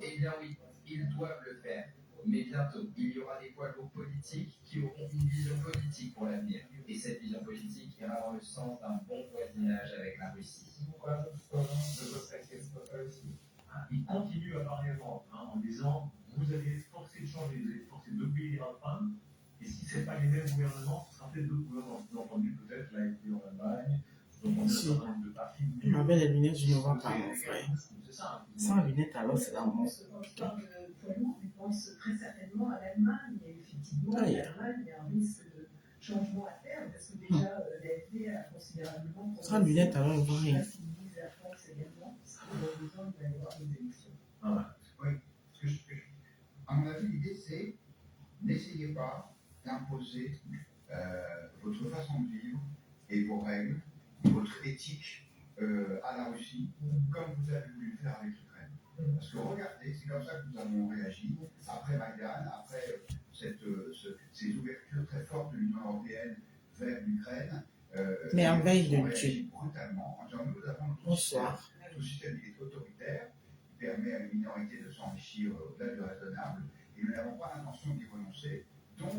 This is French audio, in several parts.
Eh bien oui, ils doivent le faire. Mais bientôt, il y aura des poids lourds politiques qui auront une vision politique pour l'avenir. Et cette vision politique ira dans le sens d'un bon voisinage avec la Russie. Il continue à parler l'Europe en disant vous allez être forcé de changer, vous allez être forcé d'oublier l'Europe. Et si ce n'est pas les mêmes gouvernements, ce sera peut-être d'autres gouvernements. Vous avez entendu peut-être l'AFD en Allemagne, vous avez entendu un certain nombre de partis. Il m'avait les lunettes, je ne vois pas, mon frère. Sans lunettes, alors c'est dans mon. Je pense très certainement à l'Allemagne. Et effectivement, l'Allemagne, il y a un risque de changement à terme, parce que déjà, l'AFD a considérablement. Sans lunettes, alors il ne voit rien. La France également, parce qu'il y a besoin d'aller voir des élections. Oui. À mon avis, l'idée, c'est n'essayez pas d'imposer votre façon de vivre et vos règles, votre éthique à la Russie, comme vous avez voulu le faire avec l'Ukraine. Parce que regardez, c'est comme ça que nous avons réagi après Maïdan, après ces ouvertures très fortes de l'Union européenne vers l'Ukraine. Merveille de Dieu. Brutalement, en disant nous avons Bonsoir. Notre système est autoritaire, qui permet à une minorité de s'enrichir au-delà du raisonnable, et nous n'avons pas l'intention d'y renoncer. Donc,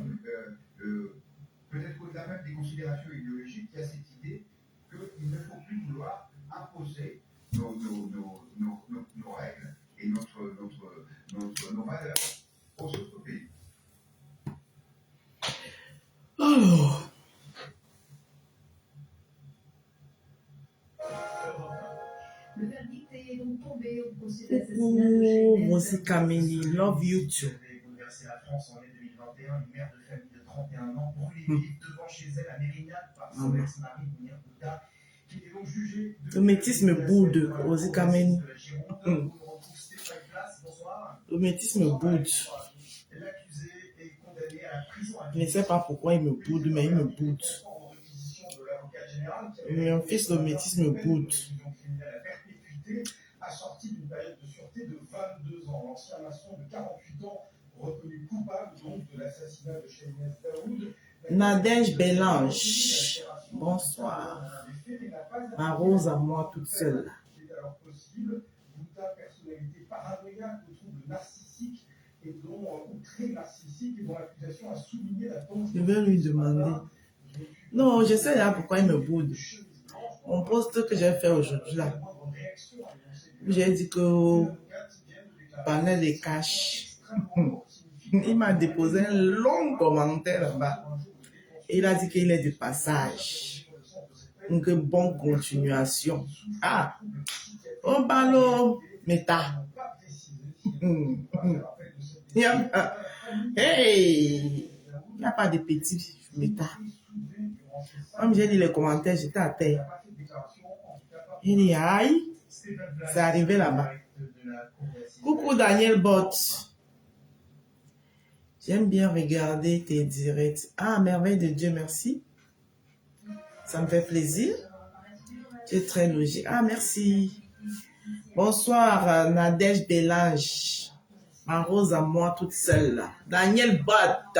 peut-être au-delà même des considérations idéologiques, il y a cette idée qu'il ne faut plus vouloir imposer nos règles et nos valeurs aux autres pays. Alors. Le verdict est donc tombé au procès d'assassinat de Sheikh Rosie Kameni, love you too. La France en mai 2021, une mère de famille de 31 ans brûlée vive devant chez elle à Mérignac par son ex-mari Mounir Bouta, qui était donc jugé de... Le métisme boude, Rosie Kameni. Le métisme boude. L'accusé est condamné à la prison. Je ne sais pas pourquoi il me boude, mais il me boude. Mon fils, le métisme boude. Assorti d'une période de sûreté de 22 ans. L'ancien maçon de 48 ans, reconnu coupable donc de l'assassinat de Shehnaz Daoud. Nadège Bélange, bonsoir. Ma rose à moi toute seule. C'est alors possible. Bouta, personnalité paranoïaque aux troubles narcissiques et ou très narcissique, et dont l'accusation a souligné la dangerosité. Je vais lui demander. Non, je sais là pourquoi il me boude. Mon poste que j'ai fait aujourd'hui là. J'ai dit que panel des cash. Il m'a déposé un long commentaire là-bas. Et il a dit qu'il est de passage. Donc, bonne continuation. Ah! Oh, balo, méta. Hey! Il n'y a pas de petit méta. Comme j'ai dit les commentaires, j'étais à terre. Il dit, aïe! C'est arrivé là-bas. Coucou Daniel Bott. J'aime bien regarder tes directs. Ah, merveille de Dieu, merci. Ça me fait plaisir. Tu es très logique. Ah, merci. Bonsoir, Nadège Bélange. Ma rose à moi toute seule. Daniel Bott.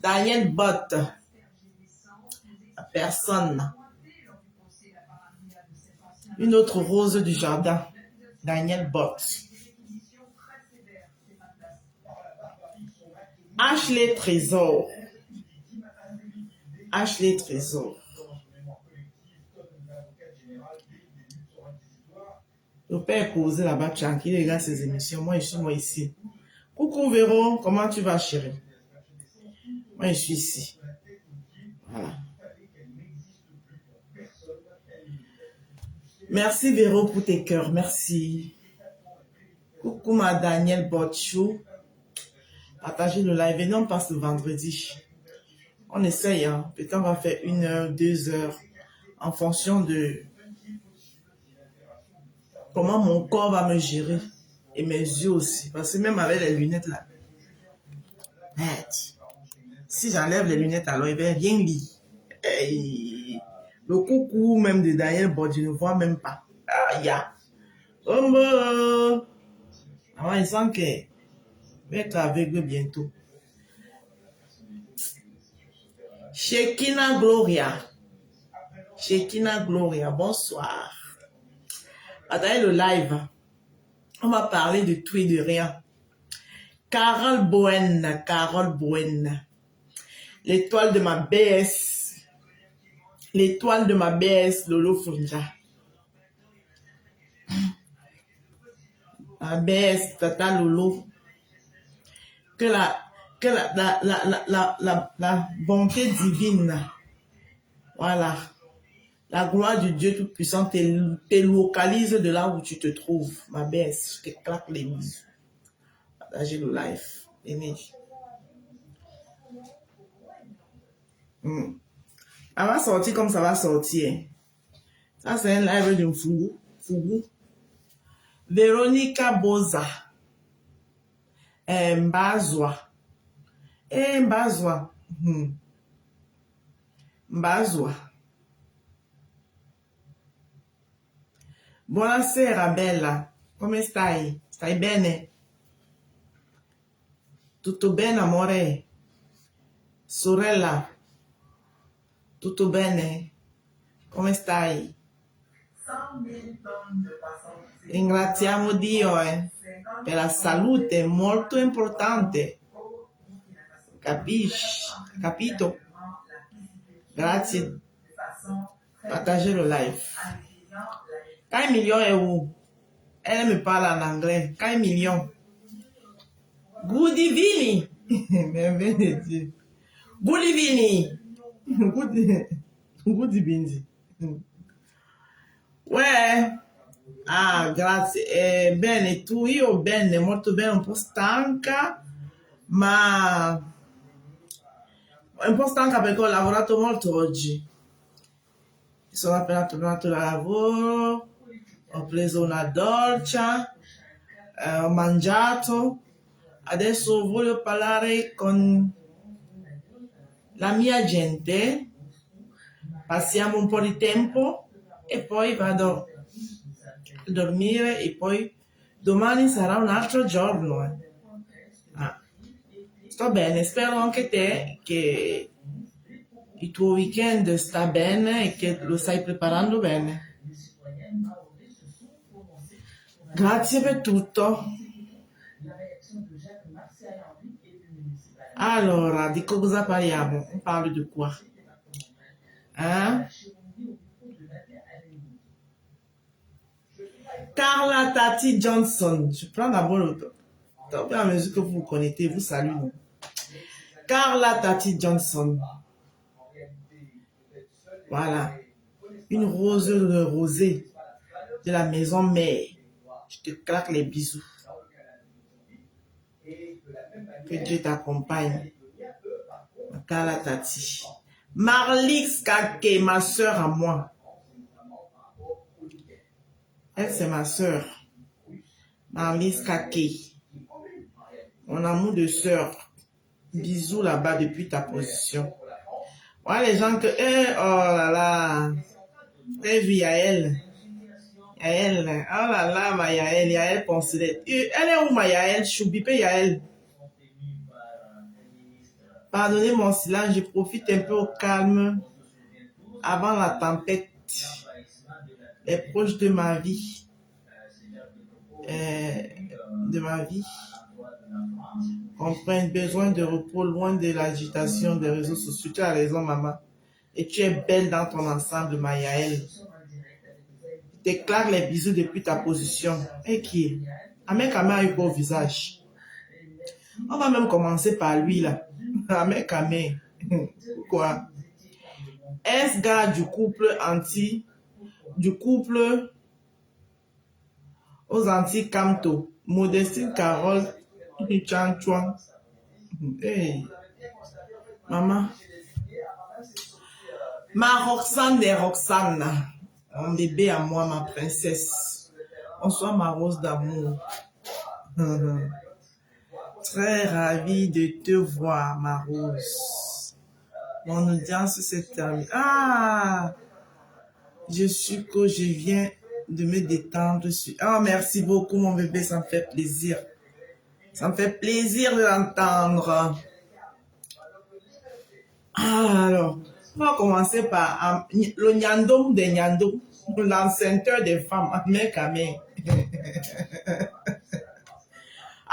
Daniel Bott. Personne. Une autre rose du jardin. Daniel Bott. Ashley Trésor. Ashley Trésor. Le père est posé là-bas tranquille, il regarde ses émissions. Moi, je suis moi ici. Coucou Véro, comment tu vas chérie? Moi, je suis ici. Voilà. Merci Véro pour tes cœurs, merci. Coucou ma Daniel Botchou. Partagez le live et non pas ce vendredi. On essaye, hein. Peut-être on va faire 1 heure, 2 heures en fonction de comment mon corps va me gérer et mes yeux aussi. Parce que même avec les lunettes là, si j'enlève les lunettes alors il va rien lire. Hey. Le coucou même de Daniel Bott, je ne vois même pas. Ah, ya. Oh, alors, il sent que je vais être aveugle bientôt. Shekina Gloria. Shekina Gloria, bonsoir. Attendez le live. On va parler de tout et de rien. Carole Bowen, Carole Bowen. L'étoile de ma BS. L'étoile de ma BS, Lolo Funja. Ma BS, Tata Lolo. Que la bonté divine, voilà, la gloire du Dieu Tout-Puissant te localise de là où tu te trouves. Ma BS, je te claque les bisous. Partagez le live. Énergie. Ça va sortir comme ça va sortir. Ça, c'est un live de Fougou. Véronica Boza. Mbazwa. Mbazwa. Mbazwa. Buonasera, bella. Come stai? Stai bene? Tutto bene, amore? Sorella? Tutto bene? Come stai? Ringraziamo Dio per la salute, molto importante. Capisci? Capito? Grazie. Partagez le live. Quand Million est où? Elle me parle en anglais. Quand Million? Good evening. Merveille de Dieu. Good evening. Good evening. Ouais. Ah, grazie. Bene, tu, io bene, molto bene, un po' stanca, ma un po' stanca perché ho lavorato molto oggi. Sono appena tornato da lavoro, ho preso una doccia, ho mangiato. Adesso voglio parlare con la mia gente, passiamo un po' di tempo e poi vado a dormire e poi domani sarà un altro giorno. Sto bene, spero anche te che il tuo weekend sta bene e che lo stai preparando bene. Grazie per tutto. Allora, di cosa parliamo? On parle di quoi? Carla Tati Johnson. Je prends d'abord le top. Au fur et à mesure que vous vous connectez, vous saluez. Carla Tati Johnson. Voilà. Une rose de rosée de la maison mère. Je te claque les bisous. Que Dieu t'accompagne. Carla Tati. Marlix Kake, ma soeur à moi. Elle, c'est ma soeur. Marlix Kake. Mon amour de soeur. Bisous là-bas depuis ta position. Voilà les gens que... oh là là. T'as vu Yael? Yael. Oh là là, ma Yael. Yael Poncelet. Elle est où ma Yael? Choubipe Yael. Pardonnez mon silence, je profite un peu au calme avant la tempête. Les proches de ma vie. Comprennent besoin de repos loin de l'agitation des réseaux sociaux. Tu as raison, maman. Et tu es belle dans ton ensemble, ma Yael. Déclare les bisous depuis ta position. Et qui? Ahmed Kamé a eu beau visage. On va même commencer par lui, là. Ahmed Kamé. Pourquoi? Est-ce gars du couple aux anti-Camto, Modestine Carole, Chan Chuan. Hey, maman. Ma Roxane des Roxane. Mon bébé à moi, ma princesse. Bonsoir ma rose d'amour. Très ravie de te voir, ma rose. Mon audience s'est terminée. Ah! Je suis que je viens de me détendre. Oh, merci beaucoup, mon bébé, ça me fait plaisir. Ça me fait plaisir de l'entendre. Alors, on va commencer par le Nyandom des Nyandom, l'enceinteur des femmes, Ahmed Kamé.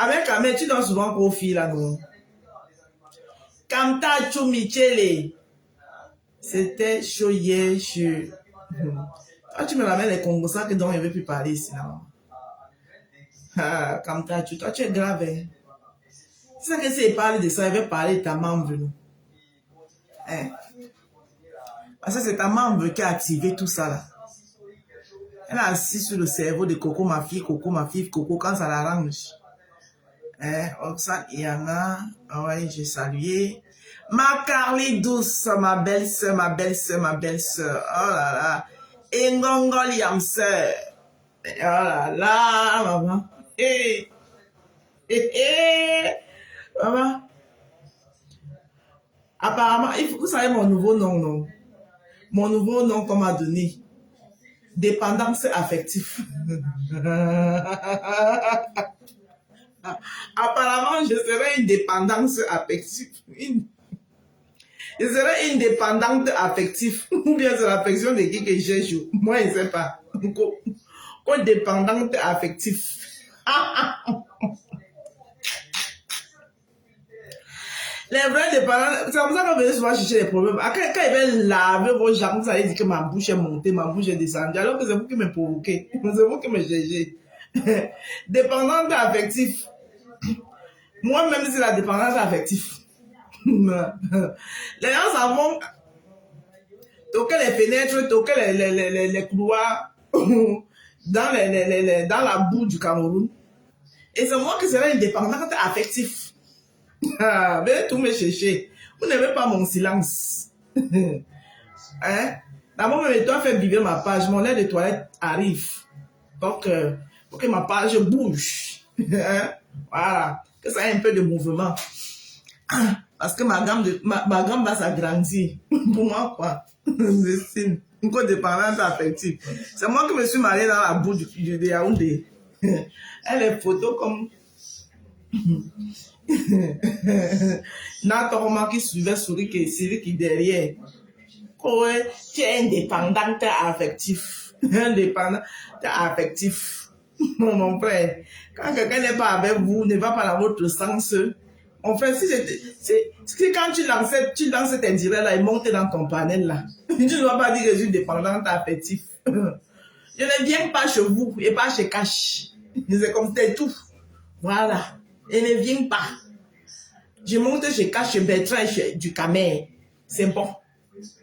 Avec Kamel, tu donnes souvent qu'aux filles là, non? Kamta Chumichele. C'était chaud hier. Toi, tu me ramènes les Congos, ça que donc je ne veux plus parler ici. Kamta Chu, toi, tu es grave. Hein? C'est ça que si il parle de ça, il veut parler de ta membre. Hein? Parce que c'est ta membre qui a activé tout ça là. Elle a assis sur le cerveau de Coco, ma fille, Coco, quand ça l'arrange. Hein? Oxane Iana, ouais, j'ai salué. Ma Carly douce, ma belle-sœur, ma belle-sœur, ma belle-sœur. Oh là là. Et Ngongol Yamseur. Oh là là, maman. Maman. Apparemment, vous savez mon nouveau nom, non? Mon nouveau nom qu'on m'a donné. Dépendance affective. Apparemment, je serai une dépendance affective. Je serai une dépendante affective. Ou bien c'est l'affection de qui que j'ai joué. Moi, je ne sais pas. Quoi dépendante affective. Les vrais dépendants, c'est comme ça qu'on veut souvent chercher les problèmes. Quand ils veulent laver vos jambes, vous allez dire que ma bouche est montée, ma bouche est descendue. Alors que c'est vous qui me provoquez. C'est vous qui me cherchez. Dépendante affective. Moi-même, c'est la dépendance affective. Les gens s'en vont toquer les fenêtres, toquer les couloirs dans la boue du Cameroun. Et c'est moi qui serai une dépendante affective. Venez tout me chercher. Vous n'aimez pas mon silence. Hein? D'abord, je dois faire vivre ma page. Mon air de toilette arrive. Donc, pour que ma page bouge. Hein? Voilà. Que ça ait un peu de mouvement. Parce que ma gamme va s'agrandir. Pour moi, quoi. C'est une codépendance affective. C'est moi qui me suis mariée dans la boue de Yaoundé. Elle est photo comme... Natorma qui suivait Siri qui derrière. Tu es indépendante affectif. Indépendante affectif. Non, mon frère. Quand quelqu'un n'est pas avec vous, ne va pas dans votre sens. Mon frère, si quand tu lances cet indirect là, il monte dans ton panel là. Tu ne dois pas dire que je suis dépendante affectif. Je ne viens pas chez vous et pas chez Cash. C'est comme c'est tout. Voilà. Et ne viens pas. Je monte chez Cash, chez Bertrand et chez Ducamer. C'est bon.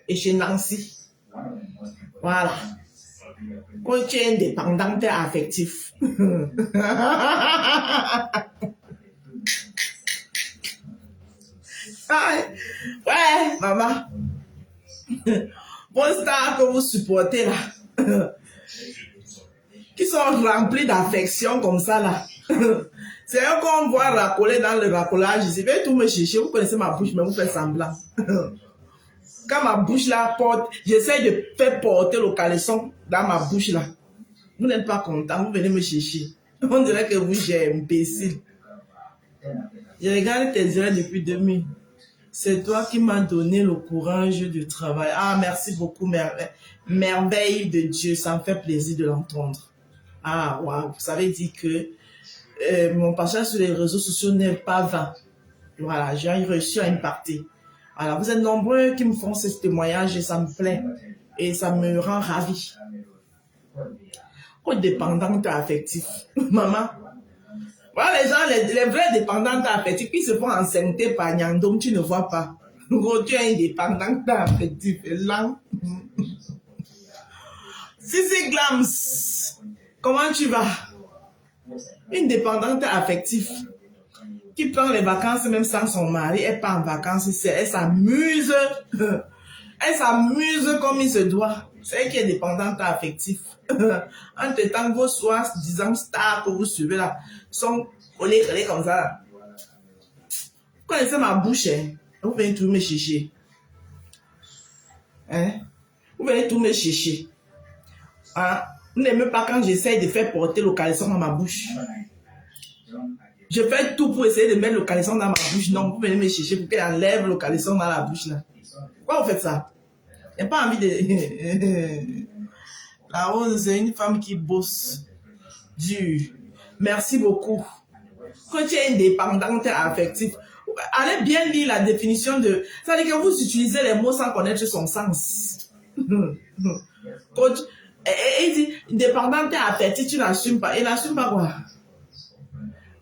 Et chez Nancy. Voilà. Quand tu es indépendante affectif. Ouais, maman. Bon star que vous supportez là. Qui sont remplis d'affection comme ça là. C'est eux qu'on voit racoler dans le racolage. Je vais tout me chercher. Vous connaissez ma bouche, mais vous faites semblant. Quand ma bouche là porte, j'essaie de faire porter le caleçon dans ma bouche là. Vous n'êtes pas content, vous venez me chercher. On dirait que vous êtes imbécile. Je regarde tes yeux depuis 2000. C'est toi qui m'as donné le courage de travailler. Ah, merci beaucoup, merveille de Dieu. Ça me fait plaisir de l'entendre. Ah, waouh, vous savez dire que mon passage sur les réseaux sociaux n'est pas vain. Voilà, j'ai réussi à une partie. Voilà, vous êtes nombreux qui me font ce témoignage et ça me plaît. Et ça me rend ravi. Codépendante affective. Maman. Voilà les gens, les vrais dépendants affectifs qui se font enceinte par Nyandom, tu ne vois pas. Gros, tu es indépendante affective. Là. Sisi Glams, comment tu vas? Une dépendante affective qui prend les vacances même sans son mari, elle part en vacances, elle s'amuse. Elle s'amuse comme il se doit. C'est elle qui est dépendante affective. Entre temps, vos soins, disant stars que vous suivez là, sont collés comme ça. Là. Vous connaissez ma bouche, hein? Vous venez tout me chercher. Hein? Vous venez tout me chercher. Hein? Vous n'aimez pas quand j'essaie de faire porter le caleçon dans ma bouche. Je fais tout pour essayer de mettre le caleçon dans ma bouche. Non, vous venez me chercher pour qu'elle enlève le caleçon dans la bouche là. Pourquoi vous faites ça? Il n'y a pas envie de... La Rose, c'est une femme qui bosse dur. Merci beaucoup. que tu es indépendante affective. Allez bien lire la définition de... Ça veut dire que vous utilisez les mots sans connaître son sens. Et il dit, indépendante affective, tu n'assumes pas. Il n'assume pas quoi?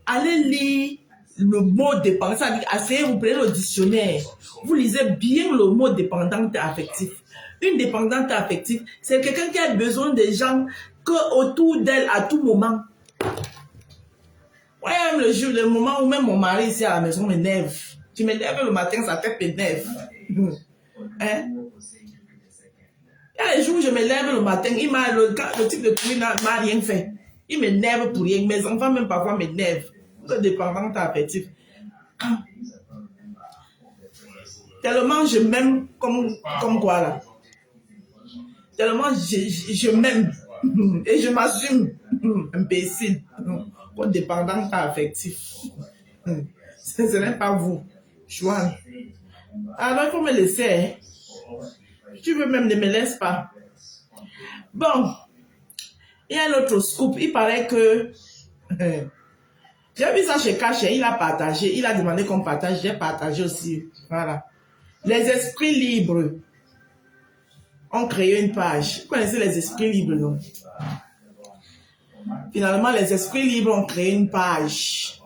Allez lire le mot dépendant. Ça veut dire, asseyez, vous prenez le dictionnaire. Vous lisez bien le mot dépendante affective. Une dépendante affective, c'est quelqu'un qui a besoin des gens que autour d'elle à tout moment. Ouais, même le moment où même mon mari ici à la maison m'énerve. Tu m'énerves le matin, sa tête m'énerve. Hein? Il y a les jours où je me lève le matin, le type de truc n'a rien fait. Il m'énerve pour rien. Mes enfants même parfois m'énervent. C'est dépendante affective. Tellement je m'aime comme quoi là. Tellement je m'aime. Et je m'assume. Imbécile. Dépendante affective. Ce n'est pas vous. Joanne. Alors il faut me laisser. Hein. Tu veux même ne me laisse pas. Bon. Il y a un autre scoop. Il paraît que... j'ai vu ça chez Cash. Il a partagé. Il a demandé qu'on partage. J'ai partagé aussi. Voilà. Les esprits libres ont créé une page. Vous connaissez les esprits libres, non? Finalement, les esprits libres ont créé une page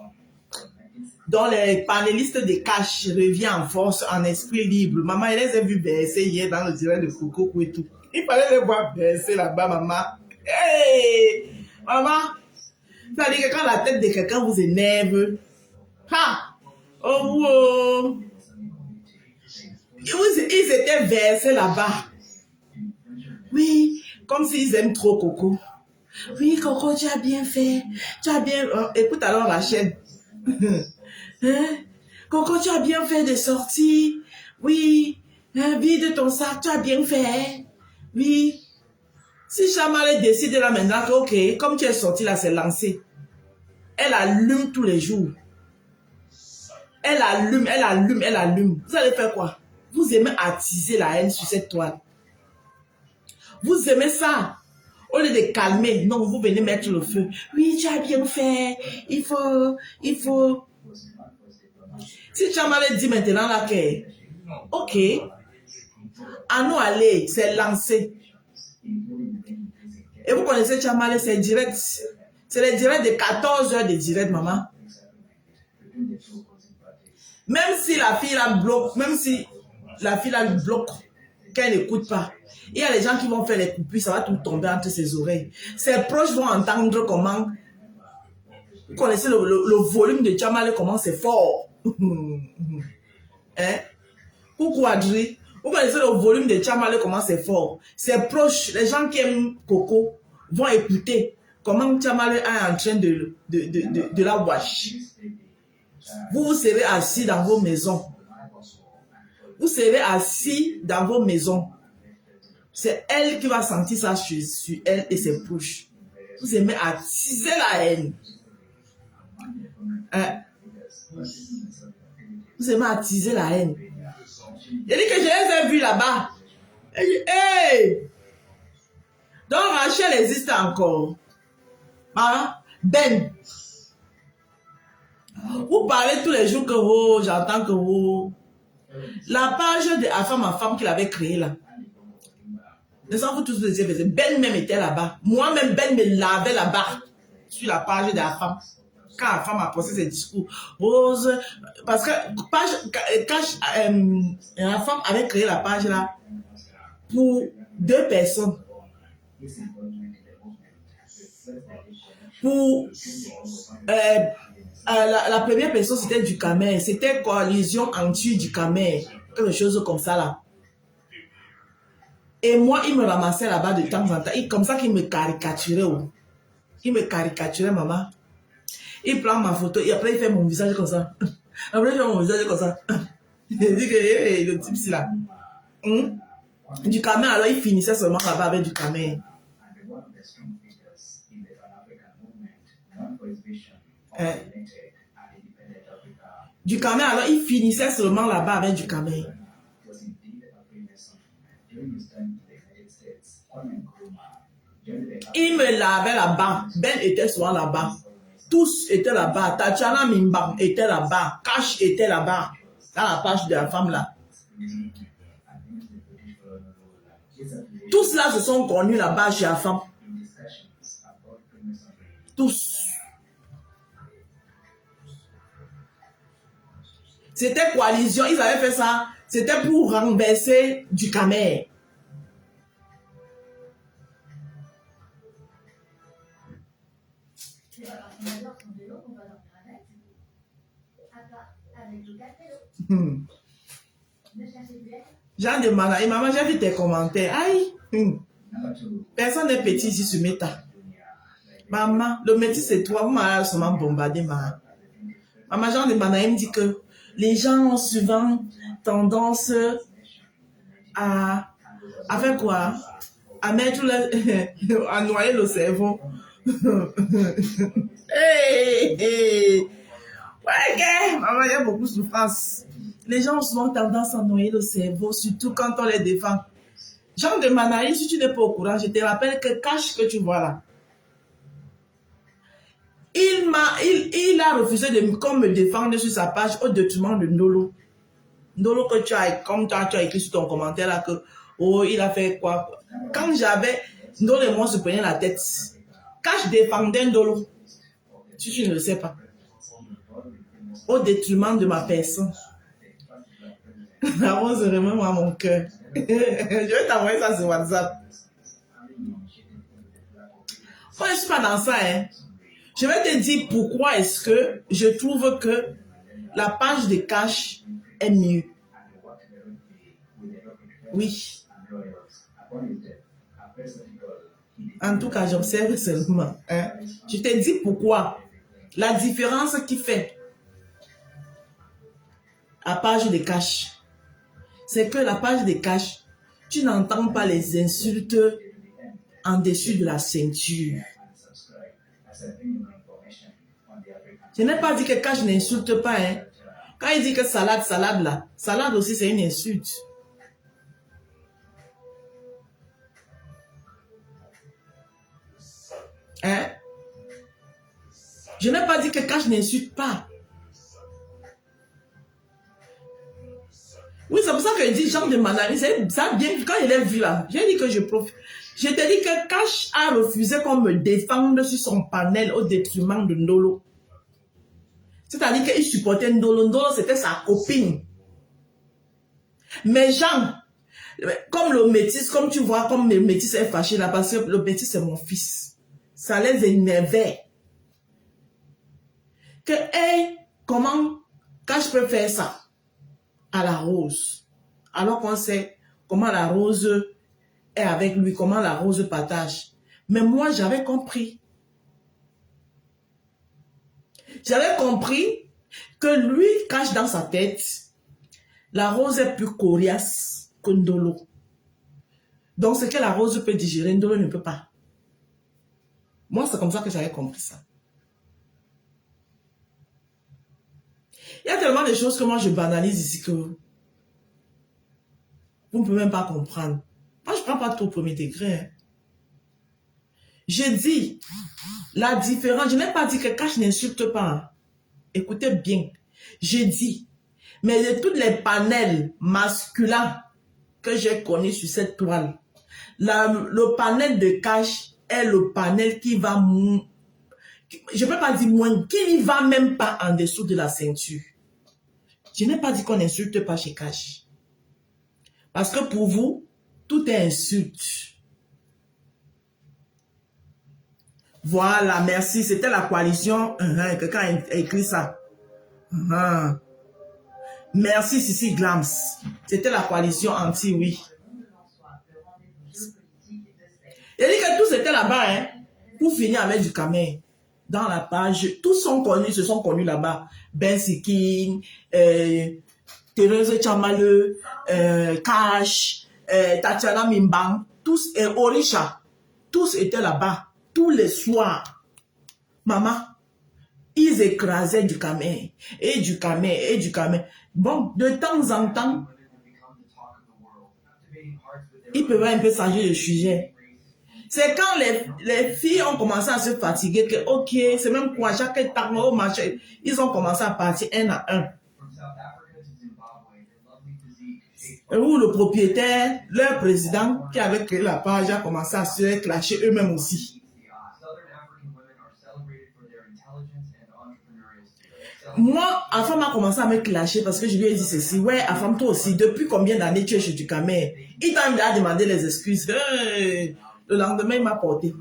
dont les panélistes de Cash reviennent en force en esprit libre. Maman, elle les a vus baisser hier dans le direct de Coco et tout. Il fallait les voir baisser là-bas, maman. Hey! Maman, ça veut dire que quand la tête de quelqu'un vous énerve, ha! Oh, wow! Ils étaient versés là-bas. Oui, comme s'ils aiment trop Coco. Oui, Coco, tu as bien fait. Tu as bien... écoute alors la chaîne. Hein? Coco, tu as bien fait de sortir. Oui. Hein, vide ton sac, tu as bien fait. Oui. Si Chamale décide là maintenant que, ok, comme tu es sorti là, c'est lancé. Elle allume tous les jours. Elle allume, elle allume, elle allume. Vous allez faire quoi? Vous aimez attiser la haine sur cette toile. Vous aimez ça. Au lieu de calmer, non, vous venez mettre le feu. Oui, tu as bien fait. Il faut. Si Chamale dit maintenant là que, ok, à nous aller, c'est lancé. Et vous connaissez Chamale, c'est direct. C'est le direct de 14 heures de direct, maman. Même si la fille la bloque, qu'elle n'écoute pas. Il y a les gens qui vont faire les coupures, ça va tout tomber entre ses oreilles. Ses proches vont entendre comment. Vous connaissez le volume de Chamale, comment c'est fort. Hein? Coucou Adri. Vous connaissez le volume de Chamale, comment c'est fort. Ses proches, les gens qui aiment Coco, vont écouter comment Chamale est en train de la wash. Vous serez assis dans vos maisons. Vous serez assis dans vos maisons. C'est elle qui va sentir ça sur elle et ses proches. Vous aimez attiser la haine. Hein? Vous aimez attiser la haine. Il dit que je les ai vus là-bas. Il dit, hey! Donc Rachel existe encore. Hein? Ben. Vous parlez tous les jours que vous, j'entends que vous. La page de à femme qu'il avait créée là. Ne s'en fout tous les yeux. Ben même était là-bas. Moi-même, Ben me lavait là-bas. Sur la page de la femme. Quand la femme a posé ses discours. Rose. Parce que la femme avait créé la page là pour 2 personnes. Pour la première personne, c'était du Camer. C'était coalition anti du Camer. Quelque chose comme ça là. Et moi, il me ramassait là-bas de temps en temps. Comme ça qu'il me caricaturait. Oh. Il me caricaturait, maman. Il prend ma photo et après il fait mon visage comme ça. Après il fait mon visage comme ça. Il dit que hey, le type c'est là. Du Camer, alors il finissait seulement là-bas avec du Camer. Du Camer, alors il finissait seulement là-bas avec du Camer. Il me lavait là-bas. Ben était souvent là-bas. Tous étaient là-bas. Tatiana Mimbam était là-bas. Cash était là-bas. Dans la page de la femme là. Tous là se sont connus là-bas chez la femme. Tous. C'était coalition. Ils avaient fait ça. C'était pour renverser du Camer. Jean de Manaï, maman, j'ai vu tes commentaires. Aïe. Personne n'est petit ici sur Meta. Maman, le métier c'est toi. Vous m'avez seulement bombardé, maman. Maman, Jean de Manaï me dit que les gens ont souvent tendance à faire quoi? À mettre à noyer le cerveau. Hey, hey. Ouais, okay. Maman, il y a beaucoup de souffrance. Les gens ont souvent tendance à noyer le cerveau, surtout quand on les défend. Jean de Manaï, si tu n'es pas au courant, je te rappelle que Cash que tu vois là, il a refusé de me défendre sur sa page au détriment de Ndolo. Ndolo que tu as, comme tu as écrit sur ton commentaire là que, oh, il a fait quoi? Quand j'avais, Ndolo et moi se prenaient la tête. Cash défendait Ndolo. Si tu ne le sais pas. Au détriment de ma personne. La rose remet moi mon cœur. Je vais t'envoyer ça sur WhatsApp. Moi, je ne suis pas dans ça, hein. Je vais te dire pourquoi est-ce que je trouve que la page de Cash est mieux. Oui. En tout cas, j'observe seulement. Hein. Je te dis pourquoi. La différence qui fait la page de Cash, c'est que la page de Cash, tu n'entends pas les insultes en dessus de la ceinture. Je n'ai pas dit que Cash n'insulte pas. Hein. Quand il dit que salade, salade là, salade aussi c'est une insulte. Hein? Je n'ai pas dit que Cash n'insulte pas. Oui, c'est pour ça que je dis Jean de Manaï, ça bien, quand il est vu là, j'ai dit que je profite. Je te dis que Cash a refusé qu'on me défende sur son panel au détriment de Ndolo. C'est-à-dire qu'il supportait Ndolo. Ndolo, c'était sa copine. Mais Jean, comme le métis, comme tu vois, comme le métis est fâché là, parce que le métis c'est mon fils. Ça les énervait. Que, hey, comment Cash peut faire ça à la rose? Alors qu'on sait comment la rose est avec lui, comment la rose partage. Mais moi, j'avais compris. J'avais compris que lui cache dans sa tête la rose est plus coriace que Ndolo. Donc, ce que la rose peut digérer, Ndolo ne peut pas. Moi, c'est comme ça que j'avais compris ça. Il y a tellement de choses que moi, je banalise ici que vous ne pouvez même pas comprendre. Moi, je ne prends pas tout au premier degré. Hein. Je dis la différence. Je n'ai pas dit que Cash n'insulte pas. Hein. Écoutez bien. Je dis, mais de tous les panels masculins que j'ai connus sur cette toile, le panel de Cash est le panel qui va, je ne peux pas dire moins, qui ne va même pas en dessous de la ceinture. Je n'ai pas dit qu'on n'insulte pas chez Cash. Parce que pour vous, tout est insulte. Voilà, merci. C'était la coalition. Quelqu'un a écrit ça. Merci, Sissi Glams. C'était la coalition anti-oui. Il dit que tous étaient là-bas, hein, pour finir avec du Camer. Dans la page, tous sont connus, se sont connus là-bas. Ben Sikin, Thérèse Chamale, Cash, Tatiana Mimbang, tous, et Orisha, tous étaient là-bas, tous les soirs. Maman, ils écrasaient du Camer, et du Camer, et du Camer. Bon, de temps en temps, ils peuvent un peu changer de sujet. C'est quand les filles ont commencé à se fatiguer que, ok, c'est même quoi, chaque temps au marché, ils ont commencé à partir un à un. Où le propriétaire, leur président qui avait créé la page a commencé à se clasher eux-mêmes aussi. Moi, Afam a commencé à me clasher parce que je lui ai dit ceci. Ouais, Afam, toi aussi, depuis combien d'années tu es chez Ducamer? Il t'a demandé les excuses. Hey, le lendemain, il m'a porté.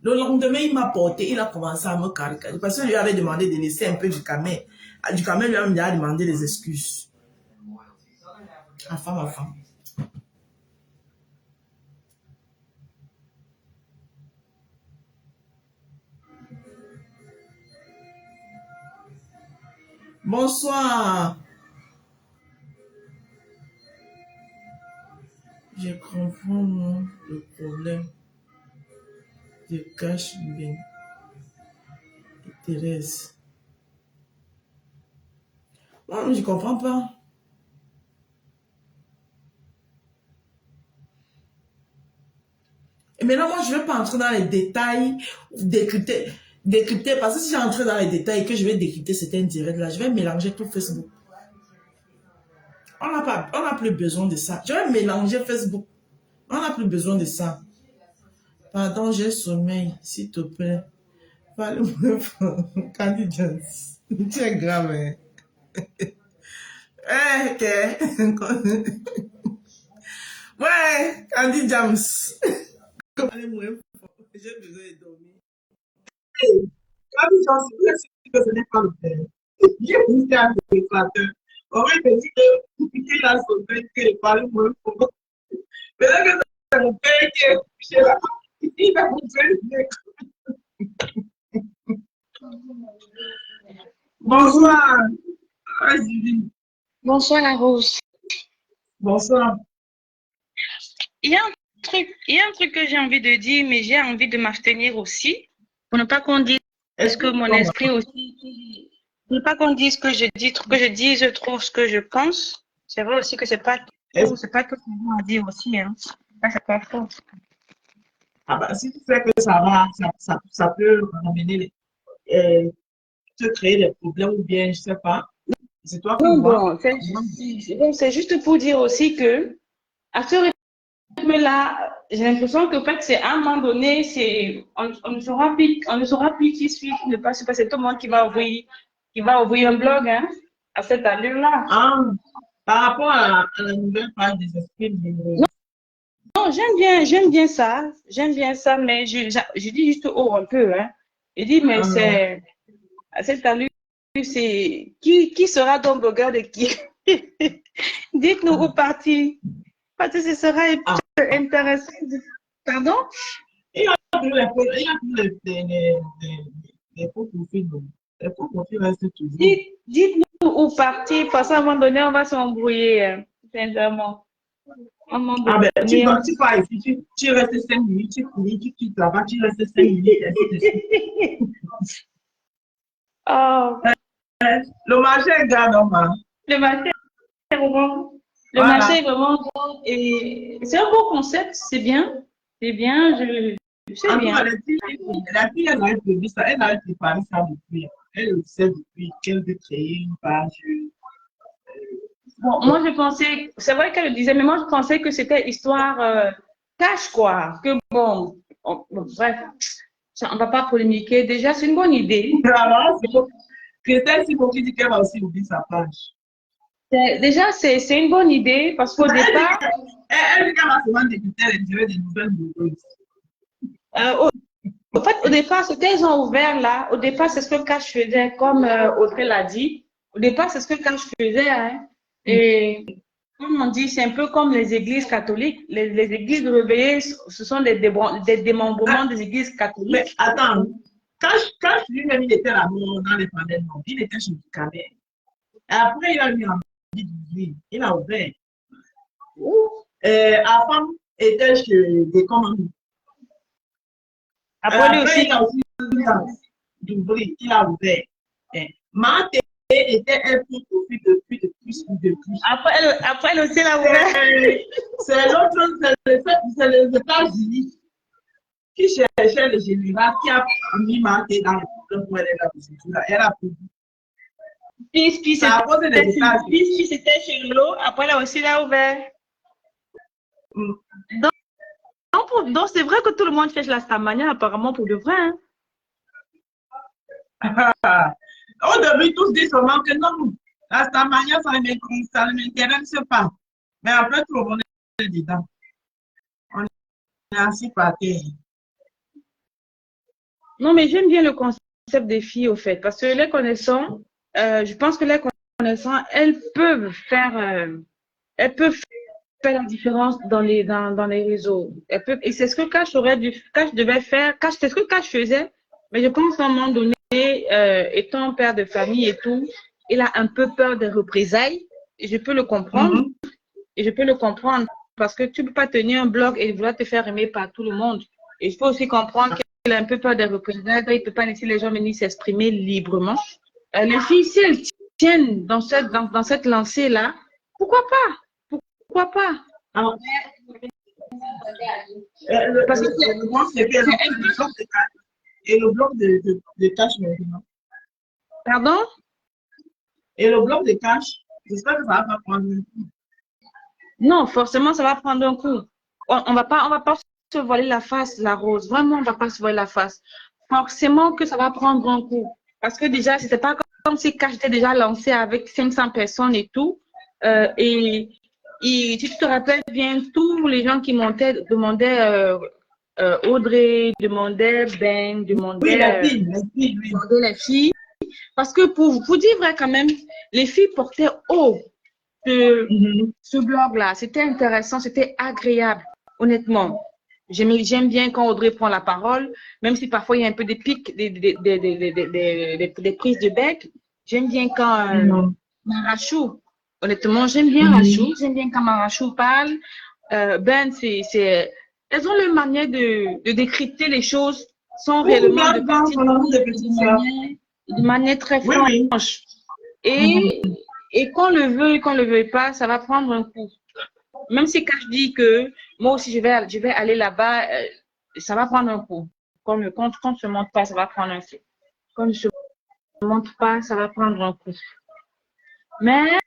Le lendemain, il m'a porté. Il a commencé à me caricature. Parce que je lui avais demandé de laisser un peu Ducamer. Ducamer lui a demandé les excuses. Afam. Bonsoir. Je comprends le problème de Cashbin et Thérèse. Moi, je ne comprends pas. Et maintenant, moi, je ne vais pas entrer dans les détails, décrypter, parce que si j'entre dans les détails et que je vais décrypter certains directs là, je vais mélanger tout Facebook. On n'a plus besoin de ça. Je vais mélanger Facebook. On n'a plus besoin de ça. Pardon, j'ai sommeil, s'il te plaît. Parle-moi, Candy Jones. Tu es grave, hein? Ok. Ouais, Candy James. Parlez-moi, j'ai besoin de dormir. Candy Jones, vous êtes sûr que ce n'est pas le père. J'ai poussé un téléspectateur. On va me dire qu'il a sauvé, qu'il parle moins fort. Mais là que c'est mon père qui est couché là, il va vous faire Bonsoir. Ah, Julie. Bonsoir la Rose. Bonsoir. Il y a un truc que j'ai envie de dire, mais j'ai envie de m'abstenir aussi. Pour ne pas qu'on dise que mon esprit aussi. Pour ne pas qu'on dise que je dise trop ce que je pense. C'est vrai aussi que c'est pas tout à dire aussi. Hein. Ça, c'est pas faux. Ah bah, si tu sais que ça va, ça peut ramener te créer des problèmes ou bien, je sais pas. C'est toi qui vois. Bon, c'est juste pour dire aussi que à ce rythme-là, j'ai l'impression que peut-être c'est à un moment donné, on ne saura plus qui suit, qui ne passe pas. C'est tout le monde qui va ouvrir un blog, hein, à cette allure-là. Ah, par rapport à la nouvelle page des esprits libres. Non, j'aime bien ça, mais je dis juste un peu, hein. Je dis, mais c'est à cette allure, c'est qui sera donc blogueur de qui? Dites-nous où partir. Parce que ce sera intéressant. Pardon? Il y a plus les faux profils. Les faux profils restent toujours. Dites-nous où partir, parce qu'à un moment donné, on va s'embrouiller, sincèrement. Ah ben, tu pars ici, tu restes 5 minutes, tu finis, tu quittes là-bas, tu restes 5 minutes. Oh. Le marché est grand, normal. Le marché est vraiment. Le marché est vraiment bon et c'est un beau concept, c'est bien. C'est bien, c'est bien. La fille, elle a prévu ça, elle a préparé ça depuis. Elle le sait depuis qu'elle veut créer une page. Bon, moi je pensais, c'est vrai qu'elle le disait, mais moi je pensais que c'était histoire cash quoi. Que bon, bref, on ne va pas polémiquer. Déjà, c'est une bonne idée. Peut-être qu'il faut qu'il dise qu'elle va aussi ouvrir sa page. Déjà, c'est une bonne idée parce qu'au départ. Elle va souvent débuter l'intérêt des nouvelles blogueuses. En fait, au départ, ce qu'elles ont ouvert là, au départ, c'est ce que Cash faisait, comme Audrey l'a dit. Au départ, c'est ce que Cash faisait. Hein. Et comme on dit, c'est un peu comme les églises catholiques. Les églises réveillées, ce sont des démembrements des églises catholiques. Mais attends, Cash lui-même, il était là dans les panels, il était chez Ducamer. Après, il a mis en il a ouvert. Afam était chez des commandes. Après, lui aussi, il a aussi d'ouvrir, il a ouvert. Maté était un peu plus de plus. Après, elle aussi l'a ouvert. C'est l'autre, c'est les États-Unis qui cherchait le général qui a mis marqué dans le point de la. Elle a pris. Puis c'était chez l'eau. Après, elle aussi l'a ouvert. Donc, c'est vrai que tout le monde cherche la Starmania, apparemment, pour de vrai. Hein? Au début, tous disent seulement que non, la Starmania, ça ne m'intéresse pas. Mais après, tout le monde est dedans. On est ainsi par terre. Non, mais j'aime bien le concept des filles, au fait, parce que les connaissants, je pense que les connaissants, elles peuvent faire la différence dans les réseaux. Et c'est ce que Cash devait faire. C'est ce que Cash faisait. Mais je pense qu'à un moment donné, étant père de famille et tout, il a un peu peur des représailles. Et je peux le comprendre. Et je peux le comprendre parce que tu ne peux pas tenir un blog et vouloir te faire aimer par tout le monde. Et il faut aussi comprendre qu'il a un peu peur des représailles. Il ne peut pas laisser les gens venir s'exprimer librement. Les filles, si elles tiennent dans cette lancée-là, pourquoi pas? Pourquoi pas? Alors, parce que et le bloc de Cash maintenant. Pardon? Et le bloc de Cash, j'espère que ça va pas prendre un coup. Non, forcément, ça va prendre un coup. On va pas se voiler la face, la Rose. Vraiment, on va pas se voiler la face. Forcément que ça va prendre un coup. Parce que déjà, c'était pas comme si Cash était déjà lancé avec 500 personnes et tout. Et si tu te rappelles bien, tous les gens qui montaient demandaient Audrey, demandaient Ben, demandaient les filles. Parce que pour dire vrai quand même, les filles portaient haut ce blog-là. C'était intéressant, c'était agréable, honnêtement. J'aime bien quand Audrey prend la parole, même si parfois il y a un peu des pics, des prises de bec. J'aime bien quand Marachou, honnêtement, j'aime bien Rachou. J'aime bien quand Marachou parle. Ben, elles ont leur manière de décrypter les choses sans réellement de partir de manière très franche. Et qu'on le veuille pas, ça va prendre un coup. Même si quand je dis que moi aussi je vais aller là-bas, ça va prendre un coup. Quand ne se montre pas, ça va prendre un coup. Quand ne se montre pas, ça va prendre un coup. Mais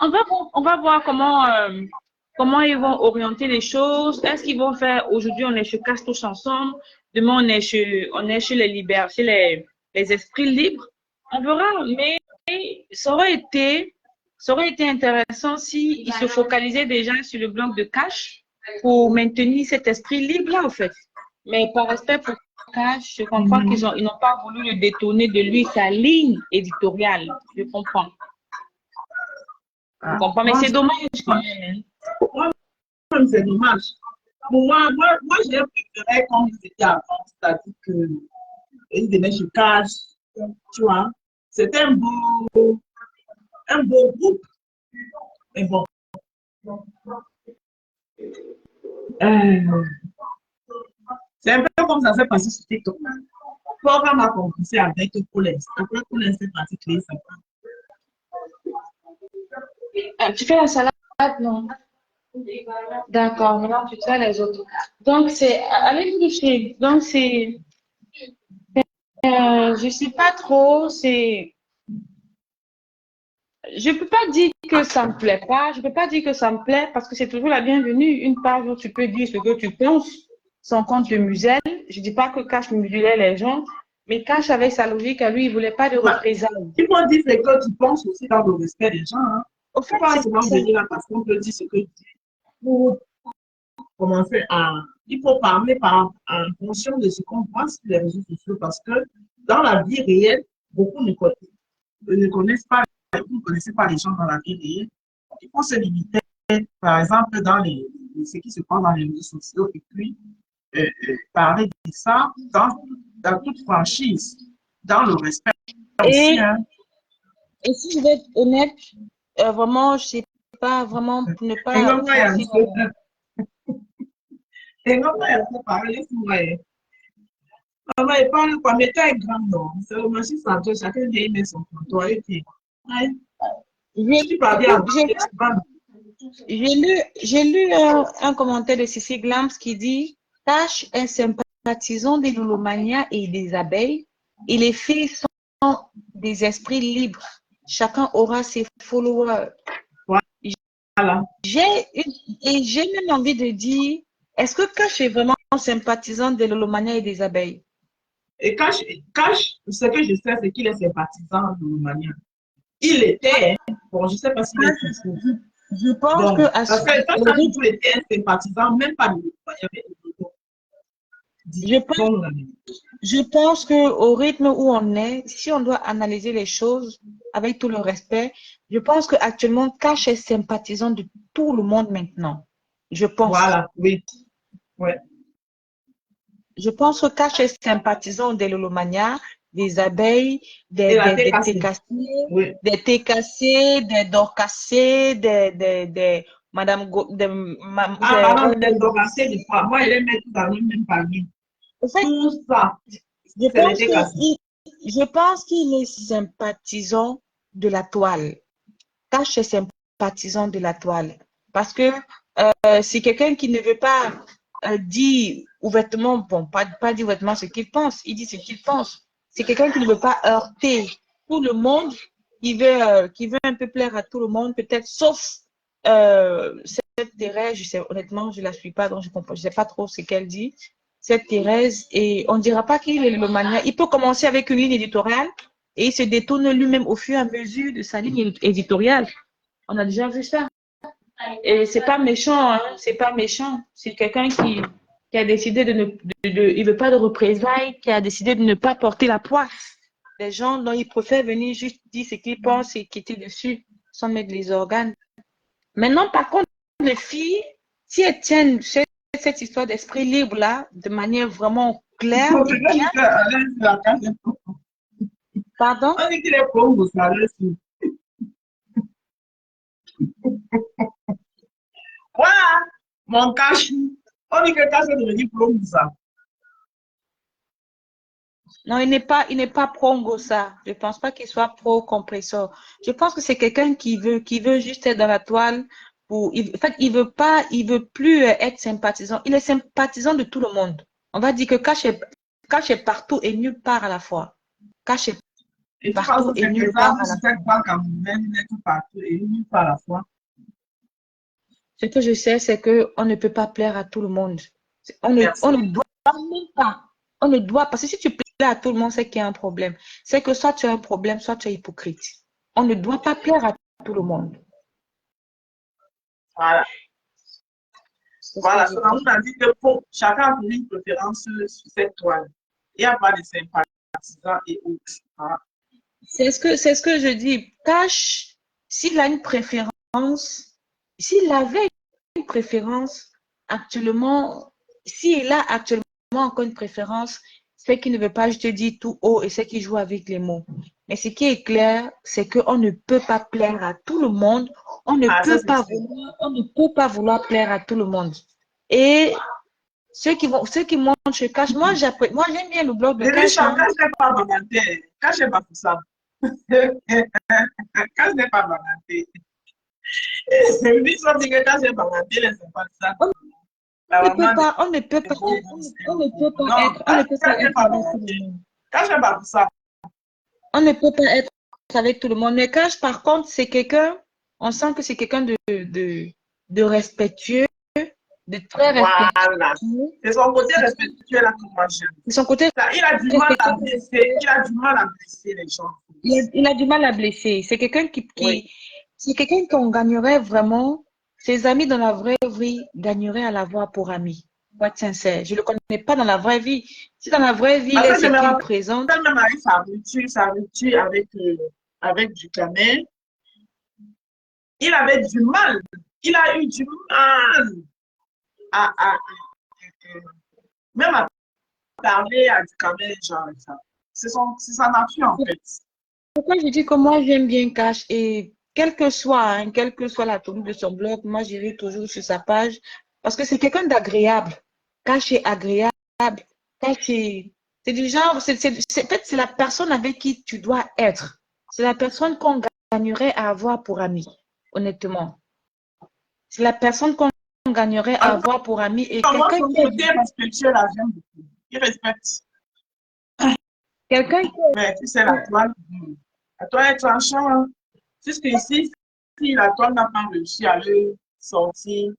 on va voir comment ils vont orienter les choses. Est-ce qu'ils vont faire aujourd'hui on est chez Casse tous ensemble, demain on est chez les esprits libres. On verra, mais ça aurait été intéressant s'ils se focalisaient déjà sur le bloc de Cash pour maintenir cet esprit libre-là, en fait. Mais par respect pour Cash, je comprends qu'ils n'ont pas voulu le détourner de lui, sa ligne éditoriale. Je comprends. Je comprends, mais c'est dommage. C'est dommage. Pour moi, je préférais comme c'était avant, c'est-à-dire qu'ils venaient chez Cash, tu vois. C'était un beau groupe. Mais bon. C'est un peu comme ça s'est passé sur TikTok. Le programme a commencé avec Colin. Après, Colin s'est parti créer sa femme. Tu fais la salade, non? D'accord, maintenant tu fais les autres. Donc, allez vérifier. Donc, je sais pas trop, je peux pas dire que ça me plaît pas, je peux pas dire que ça me plaît parce que c'est toujours la bienvenue. Une page où tu peux dire ce que tu penses sans compte de muselle. Je dis pas que Cash muselait les gens, mais Cash avec sa logique à lui, il voulait pas de représailles. Il faut dire ce que tu penses aussi dans le respect des gens. Hein. Au fait, pas seulement venir là parce qu'on peut dire ce que tu dis. Pour commencer il faut parler en fonction de ce qu'on voit sur les réseaux sociaux parce que dans la vie réelle, beaucoup ne connaissent pas, vous ne connaissez pas les gens dans la vie réelle. Il faut se limiter, par exemple, dans ce qui se passe dans les réseaux sociaux et puis parler de ça dans toute franchise, dans le respect aussi. Et si je vais être honnête, vraiment, je sais pas vraiment ne pas. Et non, elle parle, laisse-moi. On va parler quoi, mais t'as un grand nom. C'est le marché central, chacun vient mettre son comptoir et puis Ouais. J'ai Je suis partie à j'ai- Bangkok. j'ai lu un commentaire de Cécile Glams qui dit Tash est sympathisant des Lulomania et des abeilles, et les filles sont des esprits libres. Chacun aura ses followers. Voilà. J'ai même envie de dire est-ce que Cash est vraiment sympathisant des Lulomania et des abeilles? Et Cash, ce que je sais, c'est qu'il est sympathisant de Roumanie. Il était, hein. Bon, je ne sais pas s'il est toujours. Je pense que Donc, parce que quand ça a toujours été un sympathisant, même pas de Roumanie, mais je pense, je pense que au rythme où on est, si on doit analyser les choses avec tout le respect, je pense que actuellement Cash est sympathisant de tout le monde maintenant. Je pense. Voilà, oui. Ouais. Je pense que Cash est sympathisant des Lolomania, des abeilles, des TKC, oui. des TKC, des Dorcacé, des Madame Madame Dorcacé, des fois. Moi, je les mets tout dans le même panier. En fait, tout ça. Je pense qu'il est sympathisant de la toile. Cash est sympathisant de la toile. Parce que c'est quelqu'un qui ne veut pas dire ouvertement, bon, pas dire ouvertement ce qu'il pense, il dit ce qu'il pense. C'est quelqu'un qui ne veut pas heurter tout le monde, qui veut un peu plaire à tout le monde, peut-être, sauf cette Thérèse, je sais, honnêtement, je ne la suis pas, donc je ne sais pas trop ce qu'elle dit. Cette Thérèse, et on ne dira pas qu'il est le mania. Il peut commencer avec une ligne éditoriale et il se détourne lui-même au fur et à mesure de sa ligne éditoriale. On a déjà vu ça. Et c'est pas méchant, hein, c'est pas méchant. C'est quelqu'un qui a décidé il veut pas de représailles, qui a décidé de ne pas porter la poisse. Les gens dont il préfère venir juste dire ce qu'ils pensent et quitter dessus sans mettre les organes. Maintenant, par contre, les filles, si elles tiennent cette histoire d'esprit libre là, de manière vraiment claire et bien. Pardon? On dit qu'il est pauvre, ça aussi. Voilà, mon Cash. On dit que Cash est devenu pauvre, ça. Non, il n'est pas pro-Ngossa. Je ne pense pas qu'il soit pro-compresseur. Je pense que c'est quelqu'un qui veut juste être dans la toile. En fait, il veut plus être sympathisant. Il est sympathisant de tout le monde. On va dire que Cash est partout et nulle part à la fois. Cash est partout et nulle part à la fois. Ce que je sais, c'est qu'on ne peut pas plaire à tout le monde. On ne doit même pas. On ne doit pas. Parce que si tu plais à tout le monde, c'est qu'il y a un problème. C'est que soit tu as un problème, soit tu es hypocrite. On ne doit pas plaire à tout le monde. Voilà. Voilà, on a dit que pour chacun a une préférence sur cette toile. Il n'y a pas de sympathisants et autres. Voilà. C'est ce que je dis. Cash, s'il a une préférence, s'il avait une préférence actuellement, s'il a actuellement encore une préférence, c'est qu'il ne veut pas juste dire tout haut et c'est qu'il joue avec les mots. Mais ce qui est clair, c'est qu'on ne peut pas plaire à tout le monde. On ne peut pas vouloir plaire à tout le monde. Et ceux qui montrent chez Cash, moi j'aime bien le blog de Cash. Cash n'est pas volontaire. Cash n'est pas pour ça. Cash n'est pas volontaire. On ne peut pas être avec tout le monde. Mais Cash, par contre, c'est quelqu'un, on sent que c'est quelqu'un de respectueux, de très respectueux. Voilà. C'est son côté respectueux là que moi j'aime. Son côté. Il a du mal à blesser. Il a du mal à blesser les gens. Il a du mal à blesser. C'est quelqu'un c'est quelqu'un qu'on gagnerait vraiment. Ses amis dans la vraie vie gagneraient à l'avoir pour ami. Pour être sincère, je ne le connais pas dans la vraie vie. Si dans la vraie vie, il est ce qu'il présente. Même avec sa rupture avec Ducamel, il avait du mal. Il a eu du mal même à parler à Ducamel, genre ça. C'est sa nature en fait. Pourquoi je dis que moi j'aime bien Cash et quelle que soit la tenue de son blog, moi j'irai toujours sur sa page parce que c'est quelqu'un d'agréable. Cash est agréable. Cash c'est du genre, en fait c'est la personne avec qui tu dois être. C'est la personne qu'on gagnerait à avoir pour ami, honnêtement. C'est la personne qu'on gagnerait à avoir pour ami et Moi, quelqu'un son qui côté respectueux, là, j'aime beaucoup. Il respecte. quelqu'un qui Mais tu sais, la toile est tranchant. Hein. Jusque ici, si la toile n'a pas réussi à le sortir,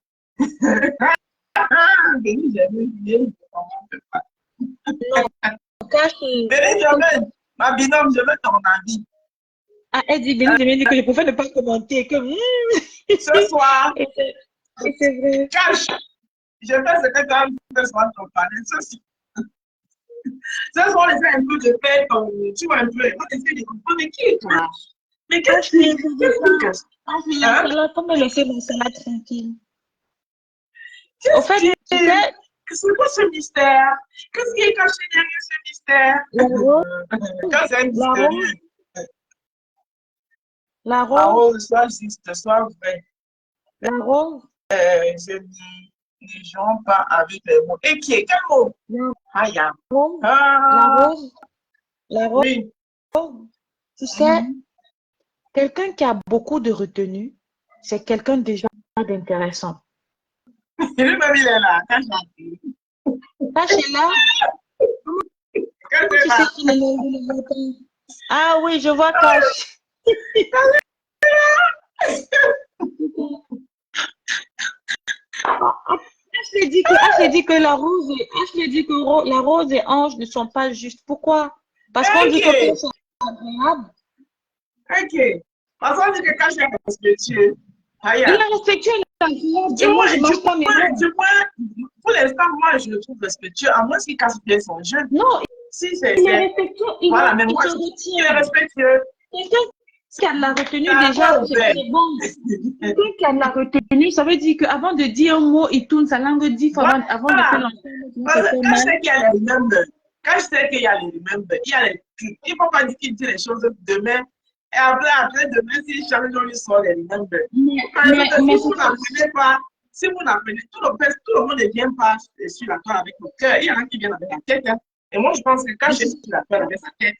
Denis, j'ai oublié comment faire. cache. Denis, ma binôme, je veux ton avis. Ah, elle dit, Denis, je viens de dire que je préfère ne pas commenter. Que... Ce soir, Et c'est vrai. cache. Je fais ce que tu as dit ce soir, ton parler. Ce soir, on essaie un peu de faire ton. Tu vois un peu. On essaie de comprendre. Mais qui est toi? Mais qu'est-ce qui est cache? Comme laisser mon salade tranquille. Au fait, tu sais, c'est quoi ce mystère? Qu'est-ce qui est caché derrière ce mystère? la rose, Quand c'est un mystérieux. la La rose, rose, soit juste, soit vrai. la rose, Je ne joue pas avec les mots. Et qui est quel mot? Aïe. la Ah, rose, la rose. oui. Tu sais, quelqu'un qui a beaucoup de retenue, c'est quelqu'un déjà d'intéressant. Lui-même, il est là. Quand j'ai Cache est là, Quand tu c'est sais là. qu'il est là. Ah oui, je vois Cache. Ashley dit que la rose la rose et Ange ne sont pas justes. Pourquoi? Parce qu'on dit que quand c'est agréable. Ok. Parce qu'on dit que quand j'ai respectueux, aïe. Il est respectueux, il est agréable. Moi, je ne mange pas mes mots. Pour l'instant, moi, je le trouve respectueux, à moins qu'il casse bien son jeu. Non, Si c'est. il est respectueux. Voilà, mais moi, se il est retient. respectueux. Quelqu'un qui a de la retenue Ah, déjà, ouais. c'est bon. Quelqu'un qui a de la retenue, ça veut dire qu'avant de dire un mot, il tourne sa langue 10 fois avant de faire l'ensemble. Quand je sais qu'il y a les remembers, quand je sais qu'il y a les remembers, il y a les trucs. Il ne faut pas dire qu'il dit les choses demain. Et après demain, s'il change, on lui sort les remembers. Si vous n'apprenez, tout le monde ne vient pas sur la toile avec le cœur. Il y en a qui viennent avec la tête. Hein. Et moi, je pense que quand je suis sur la toile avec sa tête.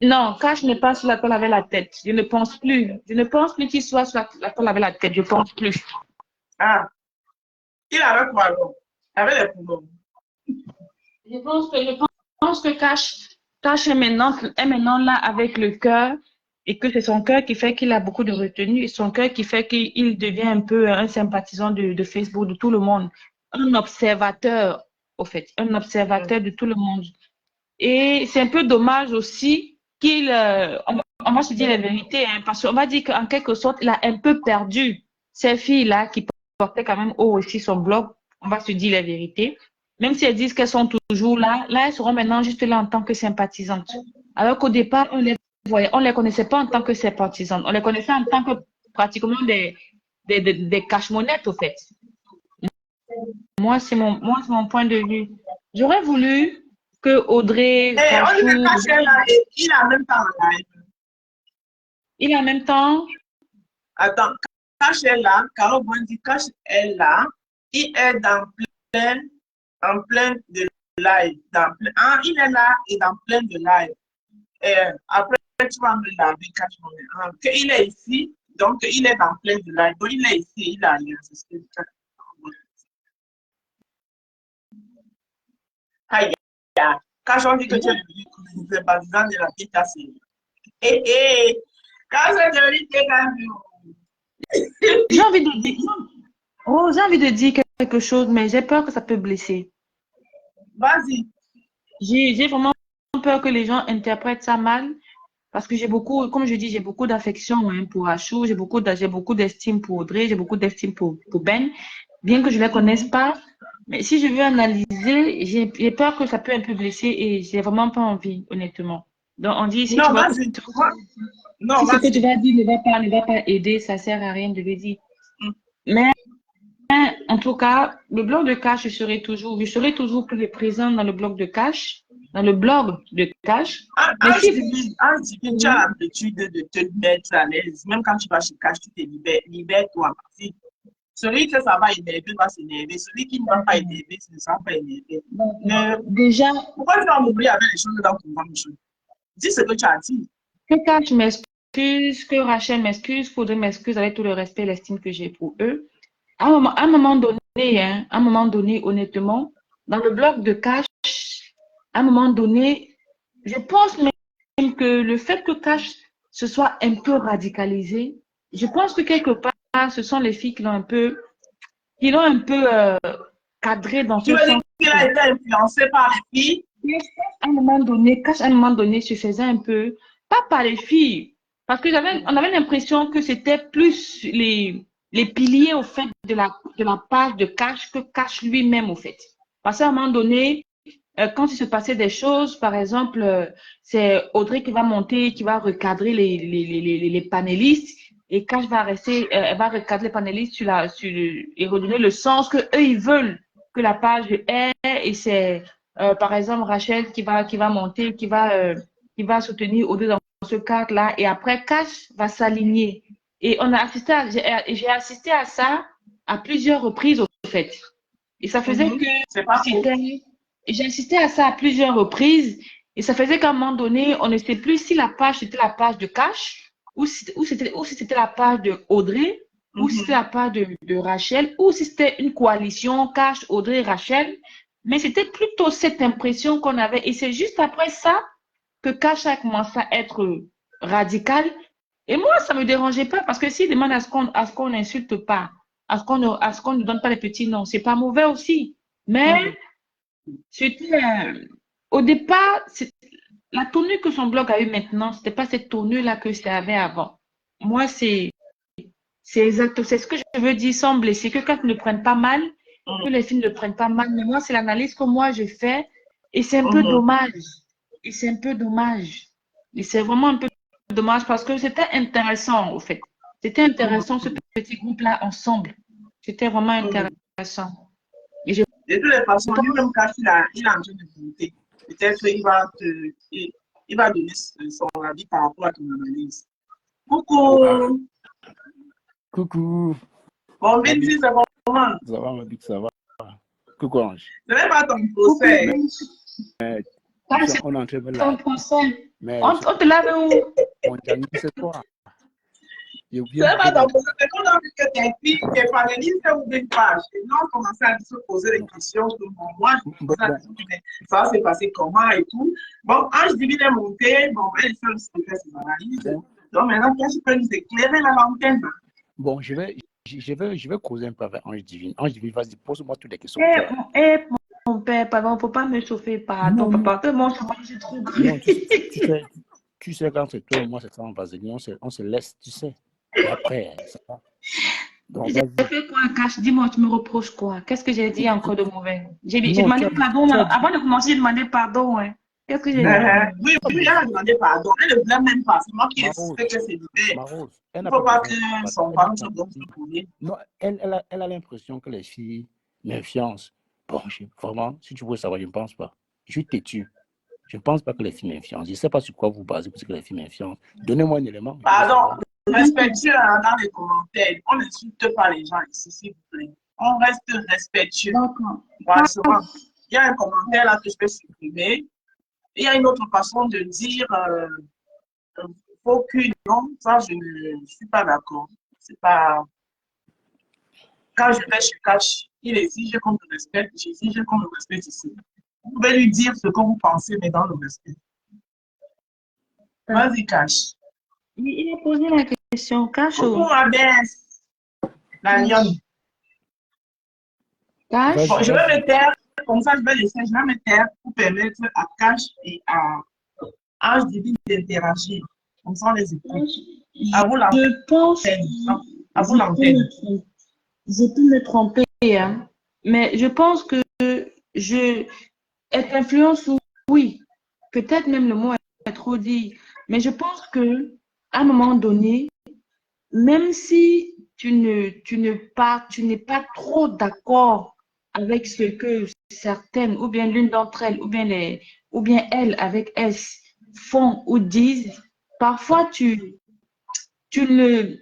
Non, Cash n'est pas sur la toile avec la tête. Je ne pense plus. Je ne pense plus qu'il soit sur la toile avec la tête. Je ne pense plus. Ah. Il avait quoi alors? Avec les poumons. Je pense que Cash est maintenant là avec le cœur et que c'est son cœur qui fait qu'il a beaucoup de retenue et son cœur qui fait qu'il devient un peu un sympathisant de Facebook, de tout le monde. Un observateur, au fait. Un observateur de tout le monde. Et c'est un peu dommage aussi qu'il, on va se dire la vérité, hein, parce qu'on va dire qu'en quelque sorte, il a un peu perdu ces filles-là qui portaient quand même haut aussi son blog. On va se dire la vérité. Même si elles disent qu'elles sont toujours là, elles seront maintenant juste là en tant que sympathisantes. Alors qu'au départ, on les connaissait pas en tant que sympathisantes. On les connaissait en tant que pratiquement des cache-monettes, au fait. Moi, c'est mon point de vue. J'aurais voulu que Audrey. On dit que Cash est là et il a en même temps en live. Il a en même temps. Attends, Cash est là, Caro dit Cash est là, il est en plein de live. Il est là et dans plein de live. Et après, tu vas me laver Cash. Il est ici, donc il est dans plein de live. Donc il est ici, il a rien. C'est ce que je Aïe, quand on dit que tu es devenu sympathisant de la petite assez. Quand c'est devenu j'ai envie de dire quelque chose, mais j'ai peur que ça peut blesser. Vas-y. J'ai vraiment peur que les gens interprètent ça mal, parce que j'ai beaucoup, comme je dis, j'ai beaucoup d'affection pour Achou, j'ai beaucoup d'estime pour Audrey, j'ai beaucoup d'estime pour Ben, bien que je ne les connaisse pas. Mais si je veux analyser, j'ai peur que ça peut un peu blesser et j'ai vraiment pas envie, honnêtement. Donc, on dit, si non, tu vas, vas-y. Non, si ce que tu vas dire ne va pas aider, ça sert à rien de le dire. Mais, en tout cas, le blog de Cash, je serai toujours plus présente dans le blog de Cash, mais si tu as l'habitude de te mettre à l'aise, même quand tu vas chez Cash, tu te libères-toi. Celui que ça va énerver va s'énerver. Celui qui ne va pas énerver, ne sera pas énervé. Déjà, pourquoi tu vas m'oublier avec les choses dans ton ventre? Dis ce que tu as dit. Que Cash m'explique m'excuse, que Rachel m'excuse, qu'Audrey m'excuse avec tout le respect et l'estime que j'ai pour eux. À un moment donné, hein, à un moment donné, honnêtement, dans le bloc de Cash, à un moment donné, je pense même que le fait que Cash se soit un peu radicalisé, je pense que quelque part, ce sont les filles qui l'ont un peu cadré dans Tu ce veux dire sens. qu'il a été influencé par les filles? À un moment donné, Cash, à un moment donné, se faisait un peu, pas par les filles, parce que on avait l'impression que c'était plus les piliers, au fait, de la page de Cash que Cash lui-même, au fait. Parce qu'à un moment donné, quand il se passait des choses, par exemple, c'est Audrey qui va monter, qui va recadrer les panélistes, et Cash va rester, elle va recadrer les panélistes et redonner le sens que eux ils veulent que la page ait, et c'est par exemple Rachel qui va monter, qui va soutenir Audrey dans ce cadre-là, et après Cash va s'aligner. Et j'ai assisté à ça à plusieurs reprises, au fait. Et ça faisait que C'est pas faux. j'ai assisté à ça à plusieurs reprises, et ça faisait qu'à un moment donné, on ne sait plus si la page c'était la page de Cash, ou si c'était la page de Audrey, ou si c'était la page de Rachel, ou si c'était une coalition Cash, Audrey, Rachel. Mais c'était plutôt cette impression qu'on avait. Et c'est juste après ça que Cash a commencé à être radical. Et moi, ça ne me dérangeait pas, parce que s'il demande à ce qu'on n'insulte pas, à ce qu'on ne donne pas les petits noms, c'est pas mauvais aussi. Mais c'était, au départ, la tournure que son blog a eu maintenant, c'était pas cette tournure-là que ça avait avant. Moi, c'est exact, c'est ce que je veux dire sans blesser, que quand ils ne prennent pas mal, que les filles ne prennent pas mal. Mais moi, c'est l'analyse que moi je fais, et c'est un peu dommage. Et c'est un peu dommage. Et c'est vraiment un peu dommage, parce que c'était intéressant, au fait. C'était intéressant, ce petit groupe-là, ensemble. C'était vraiment intéressant. Et De toutes les façons, lui-même, quand il est en train de monter, peut-être il va donner son avis par rapport à ton analyse. Coucou! Coucou. Bon, Vinci, c'est comment? Ça va, ma bite, ça va. Coucou, Ange. Ce n'est pas ton procès. On est en train de ton là. procès. Mais On te lave où? mon diagnostic, c'est toi. Ce n'est pas ton procès. C'est qu'on a vu que tes filles, tes panélistes ouvrent une page. Et là, on commençait à se poser des questions. Moi, je me disais, ça va se passer comment et tout. Bon, Ange Divine est montée. Bon, elle fait ses analyses. Donc maintenant, qu'est-ce que tu peux nous éclairer la lanterne? Bon, je vais causer un peu avec Ange Divine. Ange Divine, vas-y, pose-moi toutes les questions. Mon père, pardon, il ne faut pas me chauffer, pardon, papa. Que mon chemin, c'est trop gris. Non, tu sais, quand c'est toi et moi, c'est ça en vaseline, on se laisse, tu sais. Et après, ça va. Donc, J'ai fait quoi, Cash? Dis-moi, tu me reproches quoi? Qu'est-ce que j'ai dit encore de mauvais? J'ai demandé pardon. Avant de commencer, j'ai demandé pardon. Hein. Qu'est-ce que j'ai dit? Oui, elle a demandé pardon. Elle ne voulait même pas. C'est moi qui ai fait que c'est lui. Il ne faut pas que son parent se donne pour lui. Non, elle a l'impression que les filles m'influencent. Bon, vraiment, si tu veux savoir, je ne pense pas. Je suis têtu. Je ne pense pas que les filles m'influencent. Je ne sais pas sur quoi vous basez pour dire que les filles m'influencent. Donnez-moi un élément. Pardon, respectueux dans les commentaires. On n'insulte pas les gens ici, s'il vous plaît. On reste respectueux. Voilà, il y a un commentaire là que je vais supprimer. Il y a une autre façon de dire faut qu'une non, ça je ne suis pas d'accord. C'est pas. Quand je vais chez Cash, il exige qu'on me respecte, j'exige qu'on me respecte ici. Vous pouvez lui dire ce que vous pensez, mais dans le respect. Vas-y, Cash. Il a posé la question, Cash. Coucou, Abès. La lionne. Cash. Bon, je vais me taire, comme ça je vais me taire pour permettre à Cash et à Ange Divine d'interagir. Comme ça on les écoute. À vous l'antenne. Je pense. À vous l'antenne. Je peux me tromper, hein, mais je pense que être influence, oui, peut-être même le mot est trop dit, mais je pense que à un moment donné, même si tu n'es pas trop d'accord avec ce que certaines, ou bien l'une d'entre elles, ou bien elles avec S font ou disent, parfois tu ne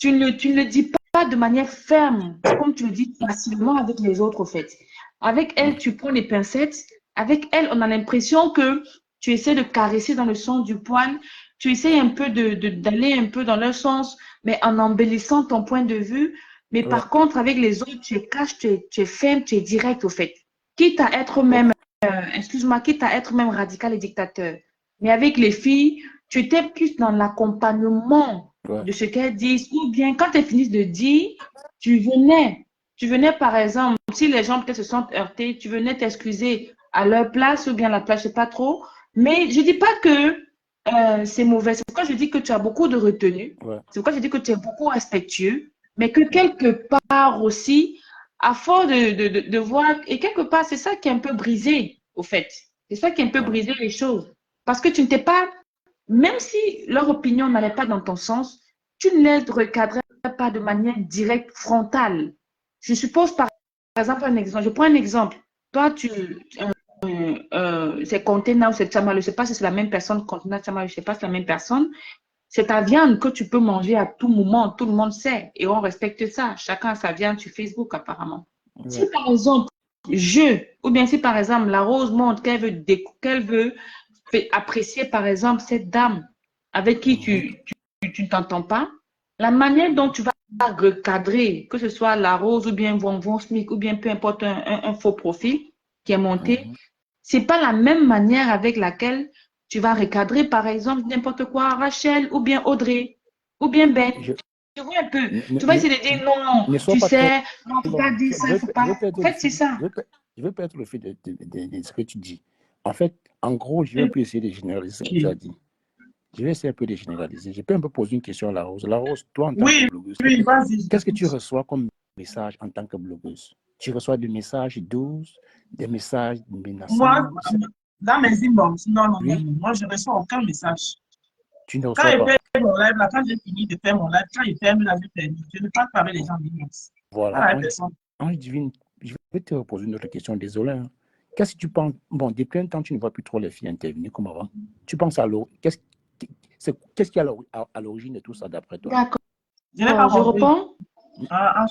le dis pas de manière ferme, comme tu le dis facilement avec les autres, en fait. Avec elle, tu prends les pincettes. Avec elle, on a l'impression que tu essaies de caresser dans le sens du poil, tu essaies un peu d'aller un peu dans leur sens, mais en embellissant ton point de vue. Mais Ouais. par contre, avec les autres, tu es cash, tu es ferme, tu es direct au fait. Quitte à être même, excuse-moi, quitte à être même radical et dictateur. Mais avec les filles, tu étais plus dans l'accompagnement Ouais. de ce qu'elles disent, ou bien quand elles finissent de dire, tu venais par exemple, si les gens peut-être se sentent heurtés, tu venais t'excuser à leur place ou bien à la place, je sais pas trop. Mais je dis pas que c'est mauvais. C'est pourquoi je dis que tu as beaucoup de retenue. Ouais. C'est pourquoi je dis que tu es beaucoup respectueux, mais que quelque part aussi, à force de voir, et quelque part, c'est ça qui est un peu brisé, au fait. C'est ça qui est un peu Ouais. brisé les choses. Parce que tu ne t'es pas, même si leur opinion n'allait pas dans ton sens, tu ne les recadrais pas de manière directe, frontale. Je suppose, par exemple, un exemple. Je prends un exemple. Toi, c'est Container ou c'est Tchama, je ne sais pas si c'est la même personne, Container, Tchama, je ne sais pas si c'est la même personne. C'est ta viande que tu peux manger à tout moment, tout le monde sait, et on respecte ça. Chacun a sa viande sur Facebook, apparemment. Ouais. Si par exemple, ou bien si par exemple, la Rose montre qu'elle veut apprécier par exemple cette dame avec qui tu ne t'entends pas, la manière dont tu vas recadrer, que ce soit la Rose ou bien Von Smic ou bien peu importe un faux profil qui est monté, c'est pas la même manière avec laquelle tu vas recadrer, par exemple, n'importe quoi, Rachel, ou bien Audrey, ou bien Ben. Je- Tu vois un peu. ne, Tu vas ne, essayer de dire non, ne sois tu pas trop sais, non, faut pas long. dire ça, faut Je pas. vais En perdre le fait, c'est fil. ça. Je vais perdre le fil de ce que tu dis. En fait, en gros, je vais un peu essayer de généraliser ce que tu as dit. Je vais essayer un peu de généraliser. Je peux un peu poser une question à la Rose. La Rose, toi, en tant que Oui, blogueuse, oui, vas-y. qu'est-ce que tu reçois comme message en tant que blogueuse? Tu reçois des messages doux, des messages Moi, menaçants? dans mes inbox, non, Oui, moi, je ne reçois aucun message. tu ne Quand reçois je pas. fais mon live, là, quand j'ai fini de faire mon live, quand je ferme là, je termine. Je ne parle pas avec les gens d'inbox. Voilà. Pas la personne. Ange Divine, je vais te reposer une autre question. Désolé. Hein. Qu'est-ce que tu penses? Bon, depuis un temps, tu ne vois plus trop les filles intervenir comme avant. Tu penses à l'origine? Qu'est-ce qui est à l'origine de tout ça, d'après toi? D'accord. Je n'ai pas Je compris. réponds. Ah,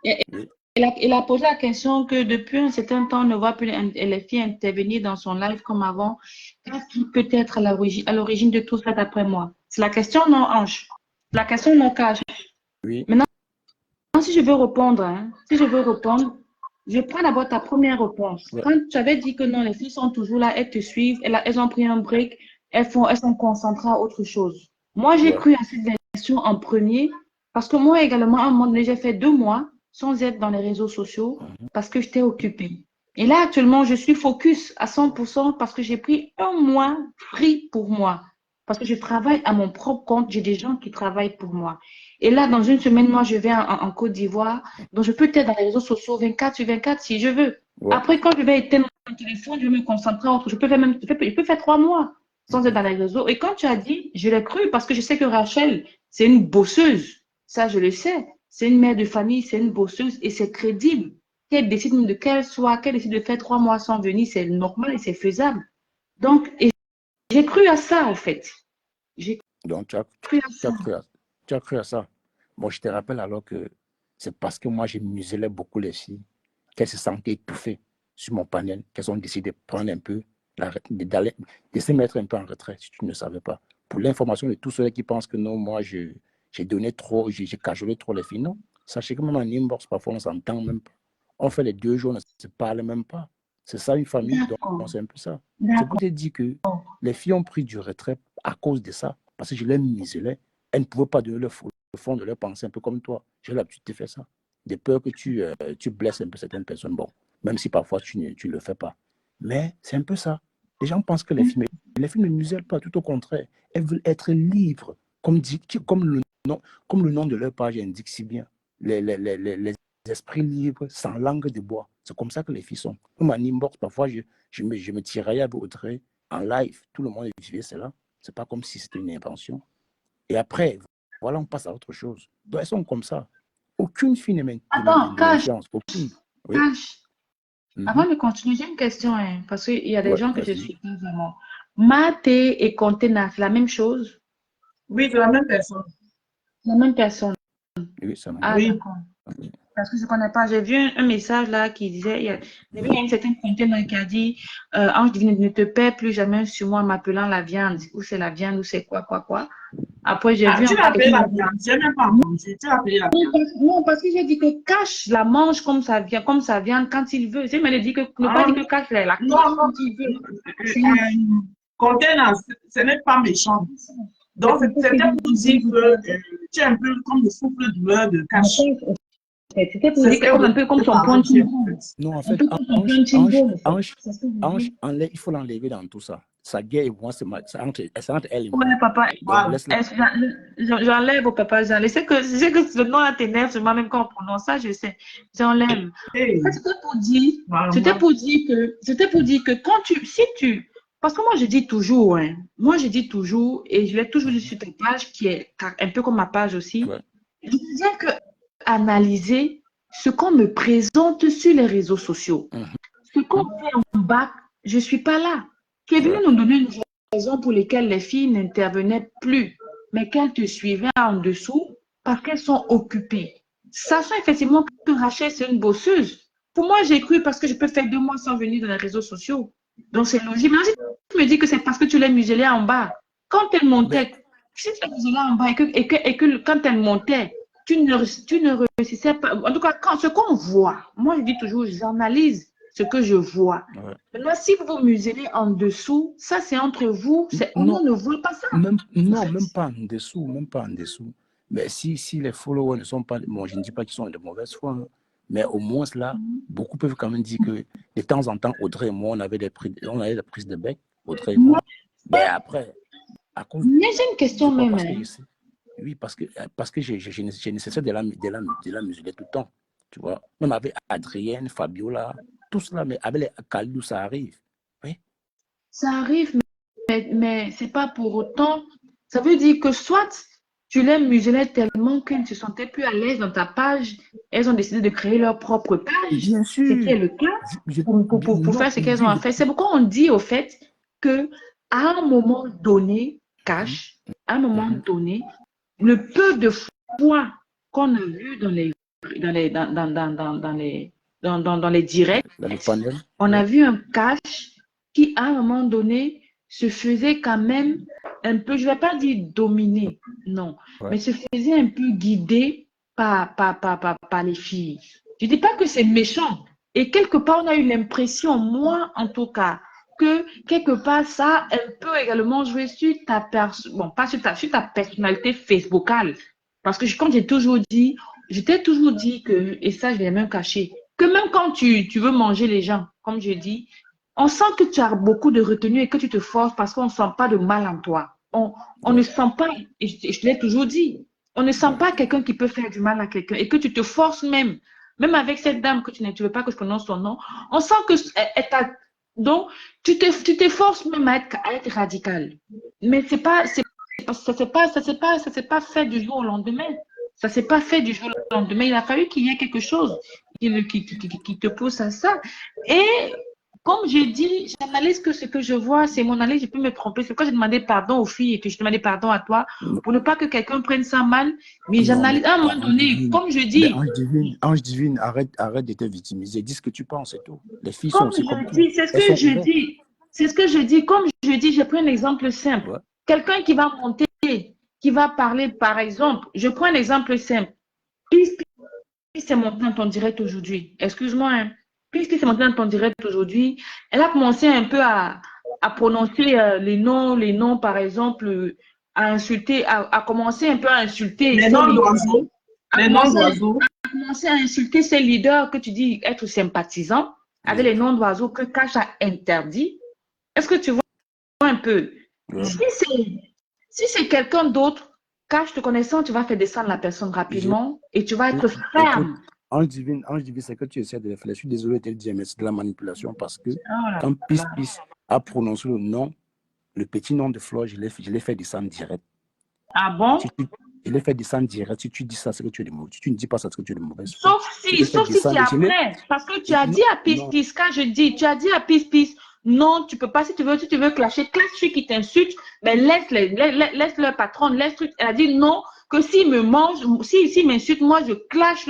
Oui. Il a posé la question que depuis un certain temps, on ne voit plus les filles intervenir dans son live comme avant. Qu'est-ce qui peut être à l'origine de tout ça, d'après moi? C'est la question, non, Ange? C'est la question, non, Cash? Oui. Maintenant, si je veux répondre, je prends d'abord ta première réponse. Ouais. Quand tu avais dit que non, les filles sont toujours là, elles te suivent, elles ont pris un break, elles sont concentrées à autre chose. Moi, j'ai Ouais. cru à cette version en premier parce que moi également, à un moment donné, j'ai fait 2 mois sans être dans les réseaux sociaux parce que j'étais occupée. Et là, actuellement, je suis focus à 100% parce que j'ai pris un mois free pour moi. Parce que je travaille à mon propre compte, j'ai des gens qui travaillent pour moi. Et là, dans une semaine, moi, je vais en Côte d'Ivoire. Donc, je peux être dans les réseaux sociaux 24 sur 24 si je veux. Ouais. Après, quand je vais éteindre mon téléphone, je vais me concentrer autre. Je peux faire 3 mois sans être dans les réseaux. Et quand tu as dit, je l'ai cru parce que je sais que Rachel, c'est une bosseuse. Ça, je le sais. C'est une mère de famille, c'est une bosseuse et c'est crédible. Qu'elle décide qu'elle décide de faire 3 mois sans venir, c'est normal et c'est faisable. Donc, et j'ai cru à ça, en fait. J'ai Donc, tu as cru à ça. cru à ça. Bon, je te rappelle alors que c'est parce que moi, je muselais beaucoup les filles, qu'elles se sentaient étouffées sur mon panel, qu'elles ont décidé de prendre un peu, de se mettre un peu en retrait, si tu ne savais pas. Pour l'information de tous ceux qui pensent que non, moi, j'ai donné trop, j'ai cajolé trop les filles. Non, sachez que même en inbox, parfois, on ne s'entend même pas. On fait les 2 jours, on ne se parle même pas. C'est ça une famille, donc c'est un peu ça. C'est pour te dire que les filles ont pris du retrait à cause de ça, parce que je les muselais. Elles ne pouvaient pas donner le fond de leur pensée, un peu comme toi. J'ai l'habitude de faire ça. De peur que tu blesses un peu certaines personnes. Bon, même si parfois tu ne le fais pas. Mais c'est un peu ça. Les gens pensent que les filles ne musellent pas, tout au contraire. Elles veulent être libres, comme le nom de leur page indique si bien. Les esprits libres, sans langue de bois. C'est comme ça que les filles sont. Même en inbox, parfois, je me tiraillais avec Audrey en live. Tout le monde vivait cela. C'est pas comme si c'était une invention. Et après, voilà, on passe à autre chose. Donc, elles sont comme ça. Aucune fille ne Attends, Cash, m'influence. Aucune. Oui. Cash. Avant de continuer, j'ai une question, hein, parce qu'il y a des Ouais, gens que je vas-y. suis pas vraiment. Maté et Container, c'est la même chose? oui, c'est la même personne. La même personne. Oui, ça Ah, Oui. d'accord. parce que je ne connais pas. J'ai vu un message là qui disait, il y a une certaine container qui a dit, Ange divine, ne te paie plus jamais sur moi en m'appelant la viande. Ou c'est la viande, ou c'est quoi. Après, j'ai vu Tu l'as encore appelé la viande. Je n'ai même pas entendu. Tu l'as appelé la viande. non, parce que j'ai dit que Cash la mange comme ça vient quand il veut. J'ai même dit que ne pas dire que Cash la mange Non, quand il veut. Container, ce n'est pas méchant. Donc, c'était pour dire que tu es un peu comme le souffle d'humeur de Cash. C'était pour dire que un peu comme son point de vue. Non, en Un fait, peu comme son point de vue. Ange, il faut l'enlever dans tout ça. Sa guerre et moi, c'est entre elle et moi. Ouais, papa. Donc, J'enlève au papa. Je sais que le nom là t'énerve, c'est moi-même quand on prononce ça, je sais. J'enlève. Hey. C'était pour dire que quand parce que moi je dis toujours, et je l'ai toujours dit sur ta page, qui est un peu comme ma page aussi, ouais. je disais que analyser ce qu'on me présente sur les réseaux sociaux. Ce qu'on fait en bas, je ne suis pas là. Qui est venu nous donner une raison pour laquelle les filles n'intervenaient plus, mais qu'elles te suivaient en dessous parce qu'elles sont occupées. Sachant effectivement que Rachel, c'est une bosseuse. Pour moi, j'ai cru parce que je peux faire 2 mois sans venir dans les réseaux sociaux. Donc, c'est logique. Mais si tu me dis que c'est parce que tu l'as muselée en bas, quand elle montait, si tu l'as muselée en bas et que quand elle montait, tu ne réussissais pas. En tout cas, ce qu'on voit, moi, je dis toujours, j'analyse ce que je vois. Ouais. Maintenant, si vous vous muselez en dessous, ça, c'est entre vous. On ne voit pas ça. Même pas en dessous. Mais si les followers ne sont pas... Bon, je ne dis pas qu'ils sont de mauvaise foi, hein, mais au moins là, beaucoup peuvent quand même dire que de temps en temps, Audrey et moi, on avait des prises de bec, Audrey et moi. Mais après, à cause... Mais j'ai une question même. Oui, parce que j'ai nécessaire de la museler tout le temps. Tu vois, même avec Adrienne, Fabiola, tout cela, mais avec les Kalou, ça arrive. Oui. Ça arrive, mais ce n'est pas pour autant. Ça veut dire que soit tu les muselais tellement qu'elles ne se sentaient plus à l'aise dans ta page, elles ont décidé de créer leur propre page. Bien sûr. Ce qui est le cas pour faire ce qu'elles ont à faire. C'est pourquoi on dit au fait qu'à un moment donné, Cash, à un moment donné, le peu de fois qu'on a vu dans les directs, on a vu un Cash qui, à un moment donné, se faisait quand même un peu, je ne vais pas dire dominer, non, mais se faisait un peu guider par les filles. Je ne dis pas que c'est méchant. Et quelque part, on a eu l'impression, moi en tout cas, que quelque part, ça a un peu également joué sur ta sur ta personnalité facebookale. Parce que comme j'ai toujours dit, que, et ça je l'ai même caché, que même quand tu veux manger les gens, comme je dis, on sent que tu as beaucoup de retenue et que tu te forces parce qu'on ne sent pas de mal en toi. On ne sent pas, et je te l'ai toujours dit, on ne sent pas quelqu'un qui peut faire du mal à quelqu'un et que tu te forces même avec cette dame que tu ne veux pas que je prononce son nom, on sent que donc tu t'efforces même à être radical. Mais ça s'est pas fait du jour au lendemain. Ça s'est pas fait du jour au lendemain. Il a fallu qu'il y ait quelque chose qui te pousse à ça. Et comme j'ai dit, j'analyse que ce que je vois, c'est mon analyse, je peux me tromper. C'est pourquoi j'ai demandé pardon aux filles et que je demandais pardon à toi pour ne pas que quelqu'un prenne ça mal. Mais j'analyse à un moment donné, comme je dis. Ange divine, arrête de te victimiser. Dis ce que tu penses et tout. Les filles comme sont aussi comme toi. C'est ce que je dis. Comme je dis, j'ai pris un exemple simple. Ouais. Quelqu'un qui va monter, qui va parler, par exemple, je prends un exemple simple. Peace est monté dans ton direct aujourd'hui. Excuse-moi, hein. Peace est montée dans ton direct aujourd'hui, elle a commencé un peu à prononcer les noms, par exemple, à insulter, à commencer un peu à insulter. Les noms d'oiseaux. Les noms d'oiseaux. À commencer à insulter ces leaders que tu dis être sympathisants avec les noms d'oiseaux que Cash a interdit. Est-ce que tu vois un peu? Si c'est quelqu'un d'autre, Cash te connaissant, tu vas faire descendre la personne rapidement et tu vas être ferme. Ange divine, c'est que tu essaies de le faire. Je suis désolé de te le dire, mais c'est de la manipulation parce que quand Peace a prononcé le nom, le petit nom de Flore, je l'ai fait descendre direct. Ah bon? Je l'ai fait descendre direct. Si tu dis ça, c'est que tu es de mauvais. Si tu ne dis pas ça, c'est que tu es de mauvaise. Sauf si c'est après. Parce que tu as dit à Peace, quand je dis, tu as dit à Peace, non, tu peux pas, si tu veux clasher, clash celui qui t'insulte, mais laisse leur patron, laisse truc. Elle a dit non, que s'ils me mangent, s'ils m'insultent, moi je clash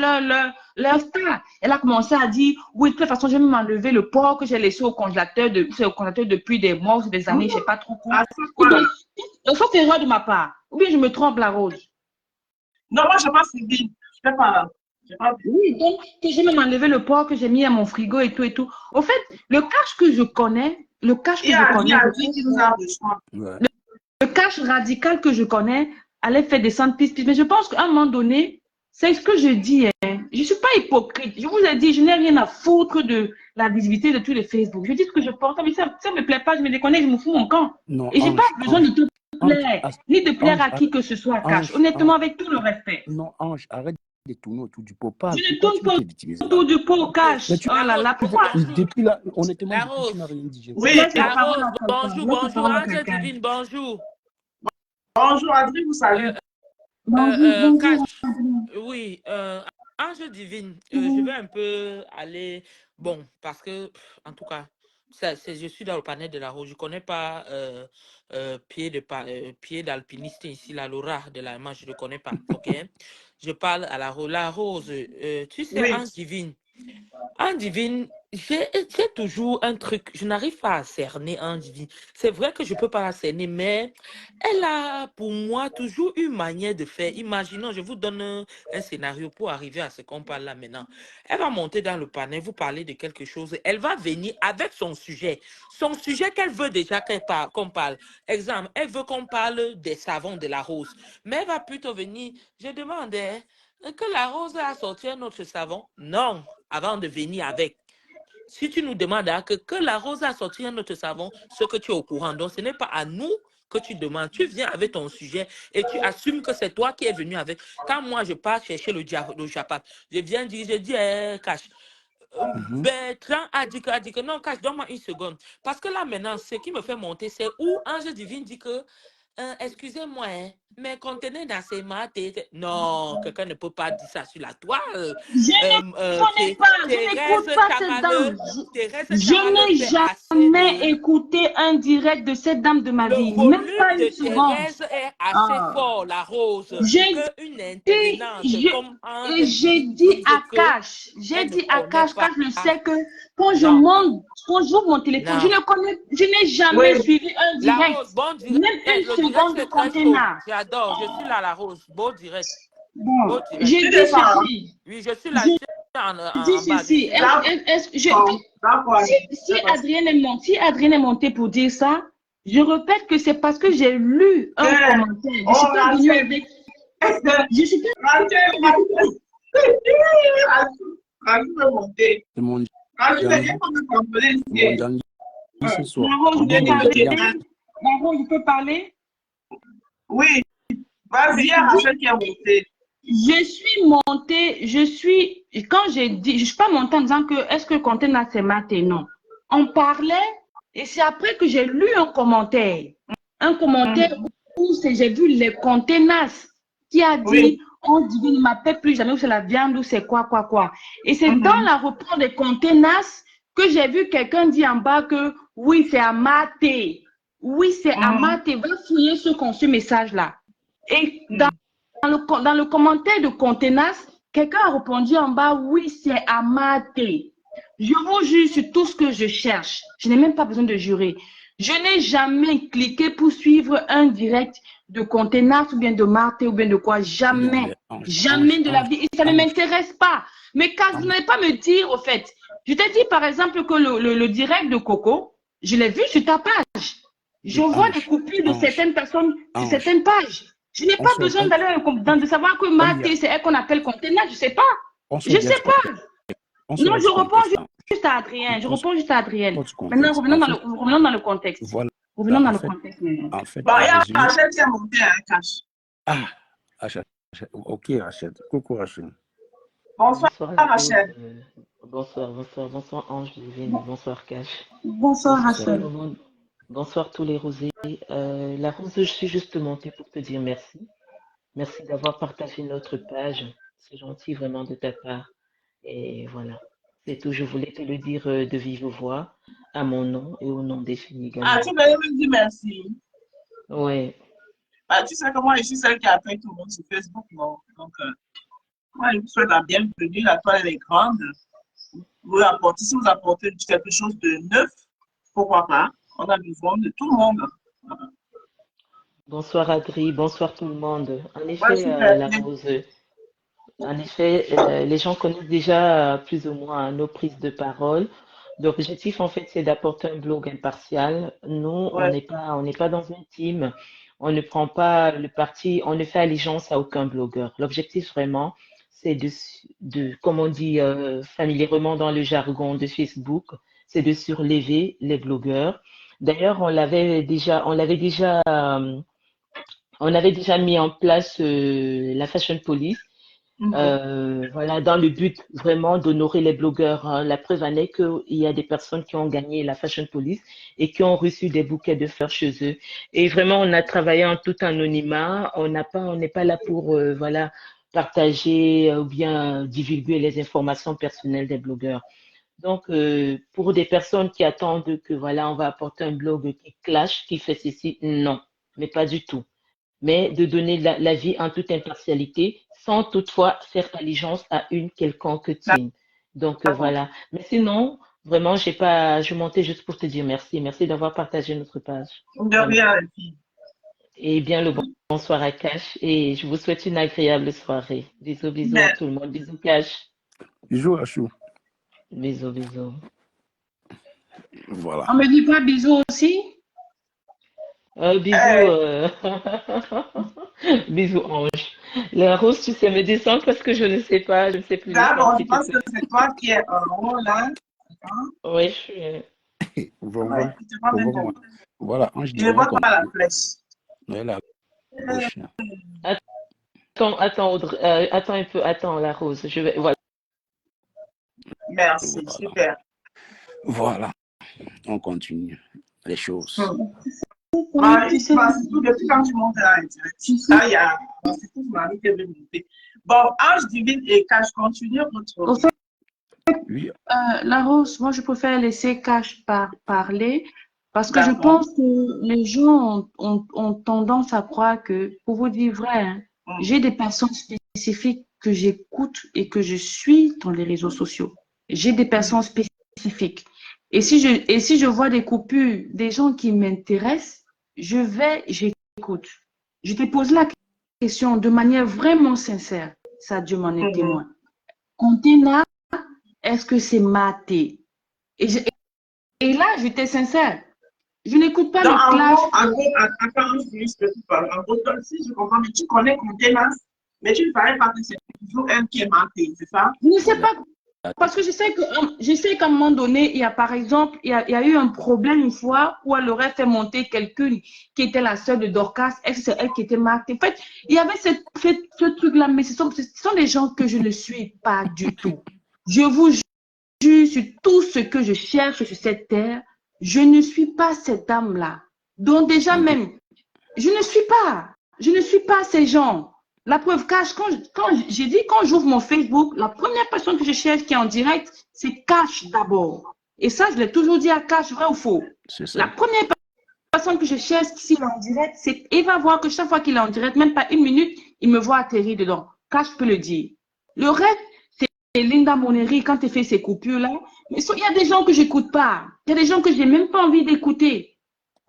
leur star. Elle a commencé à dire, oui, de toute façon, je vais m'enlever le porc que j'ai laissé au congélateur, depuis des mois, ou des années, je ne sais pas trop quoi. Ah, c'est quoi? Sauf erreur de ma part. Ou bien je me trompe, la Rose. Non, moi, je n'ai pas suivi. Je sais pas. Oui, donc, que j'ai même enlevé le porc que j'ai mis à mon frigo et tout et tout. Au fait, le cash que je connais, le cash que je connais, le cash radical que je connais, allait faire descendre piste. Mais je pense qu'à un moment donné, c'est ce que je dis. Hein. Je ne suis pas hypocrite. Je vous ai dit, je n'ai rien à foutre de la visibilité de tous les Facebook. Je dis ce que je pense. Mais ça ne me plaît pas, je me déconnecte, je me fous mon camp. Non, et je n'ai pas besoin de te plaire, ni de plaire à qui que ce soit, cash. Honnêtement, avec tout le respect. Non, Ange, arrête de tourner autour du pot. Pas, je ne tourne pas autour du pot, cash. Oh là là, pourquoi? Depuis là, honnêtement, tu n'as rien dit. Oui, la Rose, bonjour, Ange Divine, bonjour. Bonjour, Adrien, vous savez. Cash, oui, Ange Divine, je vais un peu aller, bon, parce que, en tout cas, je suis dans le panel de la Rose, je ne connais pas pied d'alpiniste ici, la Laura de la main, je ne le connais pas, ok? Je parle à la Rose. La Rose, tu sais, Ange Divine, j'ai toujours un truc, je n'arrive pas à cerner Ange Divine. C'est vrai que je ne peux pas la cerner, mais elle a pour moi toujours une manière de faire. Imaginons, je vous donne un scénario pour arriver à ce qu'on parle là maintenant. Elle va monter dans le panel, vous parlez de quelque chose, elle va venir avec son sujet qu'elle veut déjà qu'on parle. Exemple, elle veut qu'on parle des savons de la Rose, mais elle va plutôt venir, je demandais que la Rose a sorti un autre savon. Non, avant de venir avec. Si tu nous demandes que la Rose a sorti un autre savon, ce que tu es au courant. Donc, ce n'est pas à nous que tu demandes. Tu viens avec ton sujet et tu assumes que c'est toi qui es venu avec. Quand moi, je pars chercher le Japap, je viens dire, je dis, Cash. Bertrand a dit que non, Cash, donne-moi une seconde. Parce que là, maintenant, ce qui me fait monter, c'est où Ange Divine dit que excusez-moi, mais contenez dans ces maths. Non, quelqu'un ne peut pas dire ça sur la toile. Je n'écoute pas cette dame. Je n'ai jamais écouté un direct de cette dame de ma vie. Même pas une seconde. Thérèse est assez fort, la Rose. Qu'une intervenante comme Ange. Et j'ai dit à Cash, Cash, je sais que quand je monte, quand j'ouvre mon téléphone, je n'ai jamais suivi un direct. Même une seconde de contenant. J'adore, je suis là, la Rose. Beau direct. Bon, je dis ceci. Oui, je suis là. Si Adrien est monté pour dire ça, je répète que c'est parce que j'ai lu un commentaire. Je suis pas venue avec. Je suis pas. C'est mon je peux parler? Oui. Vas-y, Rachel qui est montée. Je suis montée, quand j'ai dit, je suis pas montée en disant que est-ce que le contenant c'est maté, non. On parlait et c'est après que j'ai lu un commentaire où j'ai vu les contenants qui a dit on dit ne m'appelle plus jamais où c'est la viande ou c'est quoi. Et c'est dans la reprise des contenants que j'ai vu quelqu'un dire en bas que oui c'est à mater. Oui c'est à mater. Va fouiller ce message là. Et dans le commentaire de contenance, quelqu'un a répondu en bas, oui, c'est à mater. Je vous jure sur tout ce que je cherche. Je n'ai même pas besoin de jurer. Je n'ai jamais cliqué pour suivre un direct de contenance ou bien de mater ou bien de quoi. Jamais. Jamais de la vie. Et ça ne m'intéresse pas. Mais quand vous n'allez pas me dire, au fait, je t'ai dit par exemple que le direct de Coco, je l'ai vu sur ta page. Je vois des coupures de certaines personnes sur certaines pages. Je n'ai pas besoin d'aller de savoir que maté, c'est elle qu'on appelle contenant. Je ne sais pas. Je ne sais pas. Non, je réponds juste à Adrien. Maintenant, revenons dans le contexte. Voilà. Revenons dans le contexte. En fait, bon, il y a Rachel qui est montée à un cache. Ah, Rachel. Ok, Rachel. Coucou, Rachel. Bonsoir, Rachel. Bonsoir Ange Divine, bonsoir Cash. Bonsoir Rachel. Bonsoir tous les rosés. La Rose, je suis juste montée pour te dire merci. Merci d'avoir partagé notre page. C'est gentil vraiment de ta part. Et voilà, c'est tout. Je voulais te le dire de vive voix, à mon nom et au nom des filles également. Ah, tu veux me dire merci? Oui. Ah, tu sais que moi, je suis celle qui appelle tout le monde sur Facebook, non? Donc, Ouais, je vous souhaite la bienvenue. La toile est grande. Vous apportez, si vous apportez quelque chose de neuf, pourquoi pas? On a besoin de tout le monde. Bonsoir Adri, bonsoir tout le monde. En Ouais, effet, super. la rose, en effet, les gens connaissent déjà plus ou moins nos prises de parole. L'objectif, en fait, c'est d'apporter un blog impartial. Nous, Ouais. on n'est pas dans une team. On ne prend pas le parti, on ne fait allégeance à aucun blogueur. L'objectif, vraiment, c'est comme on dit familièrement dans le jargon de Facebook, c'est de surlever les blogueurs. D'ailleurs, on avait déjà mis en place la Fashion Police, voilà, dans le but vraiment d'honorer les blogueurs, hein. La preuve en est qu'il y a des personnes qui ont gagné la Fashion Police et qui ont reçu des bouquets de fleurs chez eux. Et vraiment, on a travaillé en tout anonymat. On n'est pas là pour, voilà, partager ou bien divulguer les informations personnelles des blogueurs. Donc, pour des personnes qui attendent que, voilà, on va apporter un blog qui clash, qui fait ceci, non, mais pas du tout. Mais de donner l'avis en toute impartialité, sans toutefois faire allégeance à une quelconque team. Donc, voilà. Mais sinon, vraiment, je montais juste pour te dire merci. Merci d'avoir partagé notre page. De rien, les filles. Et bien le bonsoir à Cash. Et je vous souhaite une agréable soirée. Bisous, bisous à tout le monde. Bisous, Cash. Bisous à Chou. Bisous, bisous. Voilà. On me dit pas bisous aussi? Bisous, bisous Ange. La rose, tu sais me descendre parce que je ne sais pas, je ne sais plus. D'abord, je pense que c'est toi qui es en haut là. Oui, je suis. Voilà, Ange. Je ne vois pas la flèche. Ouais, la gauche. Attends, Audrey, attends un peu, attends, la rose. Voilà. Merci, voilà. Super. Voilà, on continue les choses. Depuis quand tu montes là, là, il y a c'est tout Marie qui veut monter. Bon, Ange Divine et Cash, continue votre. Oui. La Rose, moi je préfère laisser Cash parler parce que je pense que les gens ont tendance à croire que, pour vous dire vrai, hein, j'ai des personnes spécifiques que j'écoute et que je suis dans les réseaux sociaux. J'ai des personnes spécifiques. Et si je vois des coupures, des gens qui m'intéressent, j'écoute. Je te pose la question de manière vraiment sincère. Ça, Dieu m'en est témoin. Container, est-ce que c'est maté? Et là, j'étais sincère. Je n'écoute pas le clash. En gros, si je comprends, mais tu connais Container, mais tu ne savais pas que c'est toujours un qui est maté, c'est ça? Je ne sais pas. Parce que je sais qu'à un moment donné, il y a par exemple, il y a eu un problème une fois où elle aurait fait monter quelqu'une qui était la sœur de Dorcas. C'est elle qui était marquée. En fait, il y avait ce truc-là, mais ce sont des gens que je ne suis pas du tout. Je vous jure sur tout ce que je cherche sur cette terre, je ne suis pas cette dame-là. Donc déjà même, je ne suis pas ces gens. La preuve, Cash, quand j'ai dit, quand j'ouvre mon Facebook, la première personne que je cherche qui est en direct, c'est Cash d'abord. Et ça, je l'ai toujours dit à Cash, vrai ou faux? La première personne que je cherche qui est en direct, c'est, il va voir que chaque fois qu'il est en direct, même pas une minute, il me voit atterrir dedans. Cash peut le dire. Le reste, c'est Linda Moneri quand elle fait ses coupures-là. Mais il y a des gens que j'écoute pas. Il y a des gens que j'ai même pas envie d'écouter.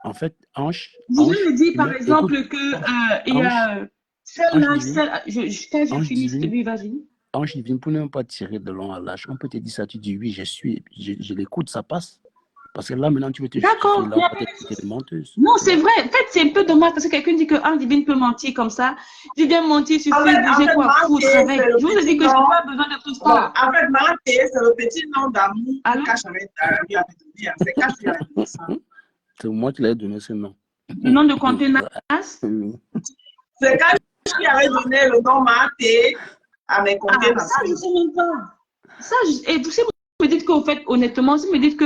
En fait, Ange. Vous me dire, par exemple, que il y a... Je finis, lui, vas-y. Ange Divine, pour ne pas tirer de long à l'âge, on peut te dire ça, tu dis oui, je l'écoute, ça passe. Parce que là, maintenant, tu veux te D'accord. là, peut-être que tu es menteuse. Non, c'est vrai. En fait, c'est un peu dommage parce que quelqu'un dit que Ange Divine peut mentir comme ça. Tu viens mentir sur Facebook, j'ai quoi foutre avec. Je vous ai dit que je n'ai pas besoin de tout ça. En fait, Maté, c'est le petit nom d'amour que Cash avait donné. C'est Cash qui avait donné ça. C'est moi qui l'ai donné ce nom. Le nom de Container? C'est Cash qui avait donné le nom Maté à mes conteneurs. Ça, je ne sais même pas. Ça, et vous me dites qu'au fait, honnêtement, si vous me dites que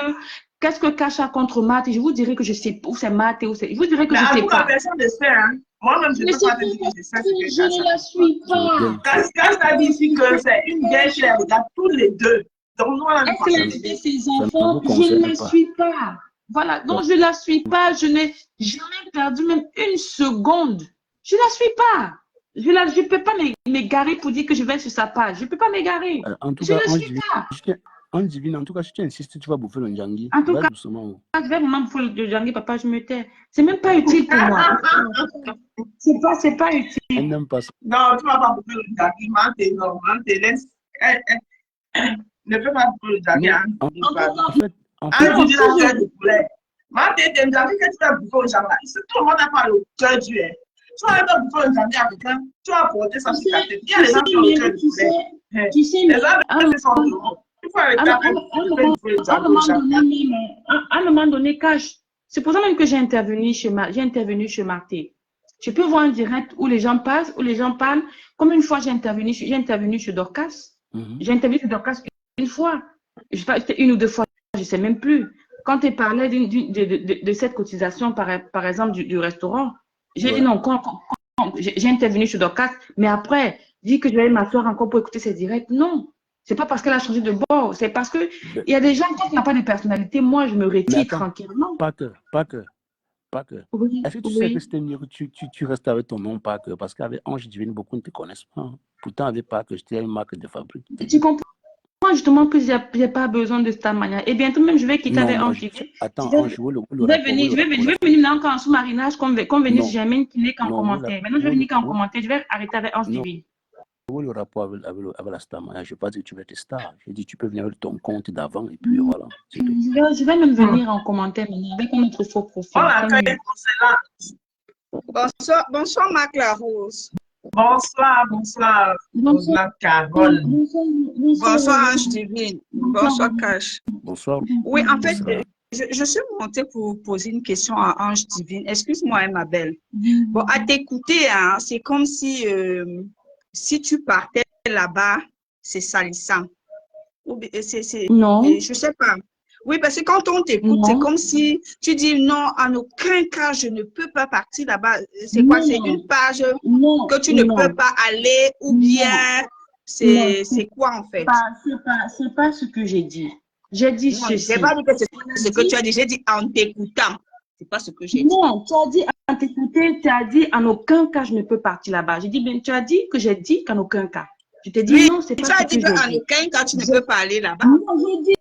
qu'est-ce que Cash a contre Maté, je vous dirais que je sais où c'est Maté, où c'est. Je vous dirais que je ne sais pas. Personne ne sait, hein. Moi-même, je ne peux pas te dire que je sais ce que je ne la suis pas. Cash a dit ici que c'est une guerre qui les regarde tous les deux. Donc, nous, on a dit ses enfants, je ne la suis pas. Voilà, donc je ne la suis pas. Je n'ai jamais perdu même une seconde. Je ne la suis pas. Je peux pas m'égarer pour dire que je vais sur sa page. Je peux pas m'égarer. En tout Je cas, ne suis pas. en divine, en tout cas, si tu insistes, tu vas bouffer le njangui. En tout Va cas, doucement. je vais vraiment bouffer le njangui, papa, je me tais. C'est même pas utile pour moi. C'est pas utile. Elle n'aime pas ça. Non, tu vas pas bouffer le njangui, Manté, non, Manté, laisse. Ne fais pas bouffer le njangui. En fait, Tu dis la chair de poulet. Manté, t'es njangui que tu vas bouffer au njangui. Tout le monde n'a pas le cœur du hein. Tu vas pas bouffer le njangui avec un, tu vas porter ça sur ta tête. Il y a les gens qui ont le cœur du poulet. Tu sais, les gens qui sont il faut arrêter avec à un moment donné, Cash, c'est pour ça même que j'ai intervenu chez Marté. Je peux voir en direct où les gens passent, où les gens parlent. Comme une fois, j'ai intervenu chez Dorcas. J'ai intervenu chez Dorcas une fois. Je sais pas, c'était une ou deux fois, je sais même plus. Quand tu parlais de cette cotisation, par exemple, du restaurant, j'ai dit non, j'ai intervenu chez Dorcas, mais après, dit que je vais m'asseoir encore pour écouter ses directs. Non. C'est pas parce qu'elle a changé de bord, c'est parce que il y a des gens qui n'ont pas de personnalité. Moi, je me retire tranquillement. Pas que. Oui, Est-ce que tu sais que c'était mieux que tu restes avec ton nom, pas que? Parce qu'avec Ange Divine, beaucoup ne te connaissent pas. Hein. Pourtant, avec pas que j'étais une marque de fabrique. Tu comprends justement que j'ai pas besoin de cette manière. Et bientôt même, je vais quitter avec Ange Divine. Attends, Ange, je vais venir là encore en sous-marinage, comme venir Germaine qui n'est qu'en commentaire. Maintenant, je vais venir qu'en commentaire. Je vais arrêter avec Ange Divine. Le rapport avec la star, je n'ai pas dit que tu veux être star. J'ai dit tu peux venir avec ton compte d'avant et puis voilà. Je vais même venir en commentaire maintenant avec un autre faux profil. Bonsoir Marc Larose. Bonsoir Carole. Bonsoir Ange Divine. Bonsoir Cash. Bonsoir. Oui, en fait, je suis montée pour poser une question à Ange Divine. Excuse-moi, ma belle. Bon, à t'écouter, hein, c'est comme si tu partais là-bas, c'est salissant. Non. Je sais pas. Oui, parce que quand on t'écoute, c'est comme si tu dis non, en aucun cas, je ne peux pas partir là-bas. C'est quoi? C'est une page que tu ne peux pas aller ou bien c'est quoi en fait? C'est pas ce que j'ai dit. J'ai dit ceci. Je n'ai pas dit que c'est ce que tu as dit. J'ai dit en t'écoutant. C'est pas ce que j'ai dit. Non, tu as dit en t'écouter, tu as dit en aucun cas je ne peux partir là-bas. J'ai dit, ben, tu as dit que j'ai dit qu'en aucun cas. Je t'ai dit oui, non, c'est pas ce que j'ai dit. Tu as dit qu'en aucun cas tu ne peux pas aller là-bas. Non, j'ai dit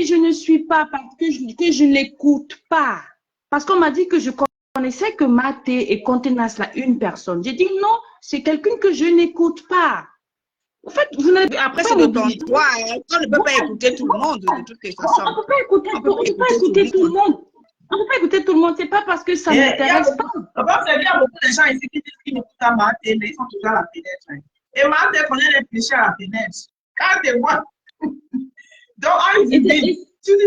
je ne suis pas parce que je n'écoute pas. Parce qu'on m'a dit que je connaissais que Maté et Contenas là une personne. J'ai dit non, c'est quelqu'un que je n'écoute pas. En fait, vous n'avez après c'est de ton droit. On ne peut pas écouter tout le monde de toutes les façons. On ne peut pas écouter tout le monde. On ne peut pas écouter tout le monde, c'est pas parce que ça m'intéresse pas. Il y a beaucoup de gens ici qui disent qu'ils n'écoutent pas Martin, mais ils sont toujours à la fenêtre. Et Martin connaît les péchés à la fenêtre. Quand tu vois. Donc, tu dis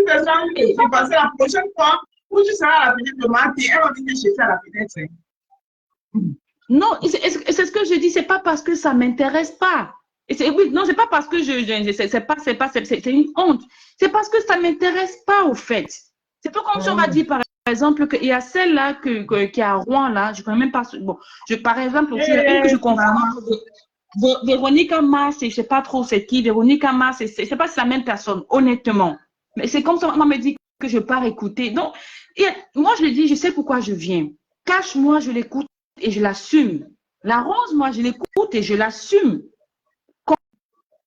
aux gens que tu vas passer la prochaine fois où tu seras à la fenêtre de Martin, elle va venir chercher à la fenêtre. Non, c'est ce que je dis, c'est pas parce que ça m'intéresse pas. Oui, non, c'est pas parce que c'est une honte. C'est parce que ça m'intéresse pas au fait. C'est pas comme si on m'a dit, par exemple, qu'il y a celle-là qui est à Rouen, là, je ne connais même pas. Bon, par exemple, aussi, que je comprends. Véronique Mars, je ne sais pas trop c'est qui. Véronique Mars, je ne sais pas si c'est la même personne, honnêtement. Mais c'est comme ça, on m'a dit que je pars écouter. Donc, moi, je le dis, je sais pourquoi je viens. Cache, moi, je l'écoute et je l'assume. La Rose, moi, je l'écoute et je l'assume.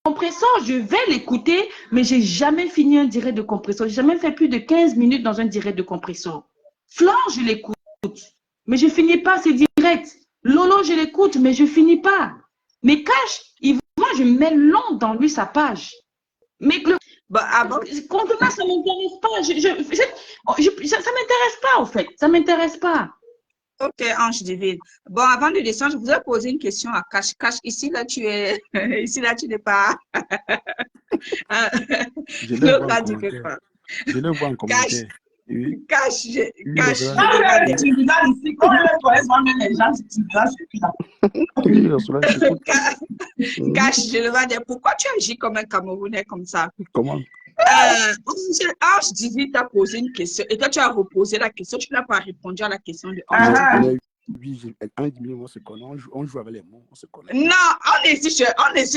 Compresseur, je vais l'écouter, mais j'ai jamais fini un direct de compresseur. J'ai jamais fait plus de 15 minutes dans un direct de compresseur. Flan, je l'écoute, mais je finis pas ces directs. Lolo, je l'écoute, mais je finis pas. Mais Cash, moi, je mets long dans lui sa page. Mais contenant, ça m'intéresse pas. Ça m'intéresse pas, en fait. Ça m'intéresse pas. Ok, Ange Divine. Bon, avant de descendre, je voudrais poser une question à Cash. Cash, ici, là, tu es... ici, là, tu n'es pas... Je le vois en commentaire. Oui. Cash, je le vois dire, pourquoi tu agis comme un Camerounais comme ça? Comment? Ange Divine t'a posé une question et toi tu as reposé la question, tu n'as pas répondu à la question de Ange. Oui, on se connaît, on joue avec les mots, on se connaît. Non, on est ici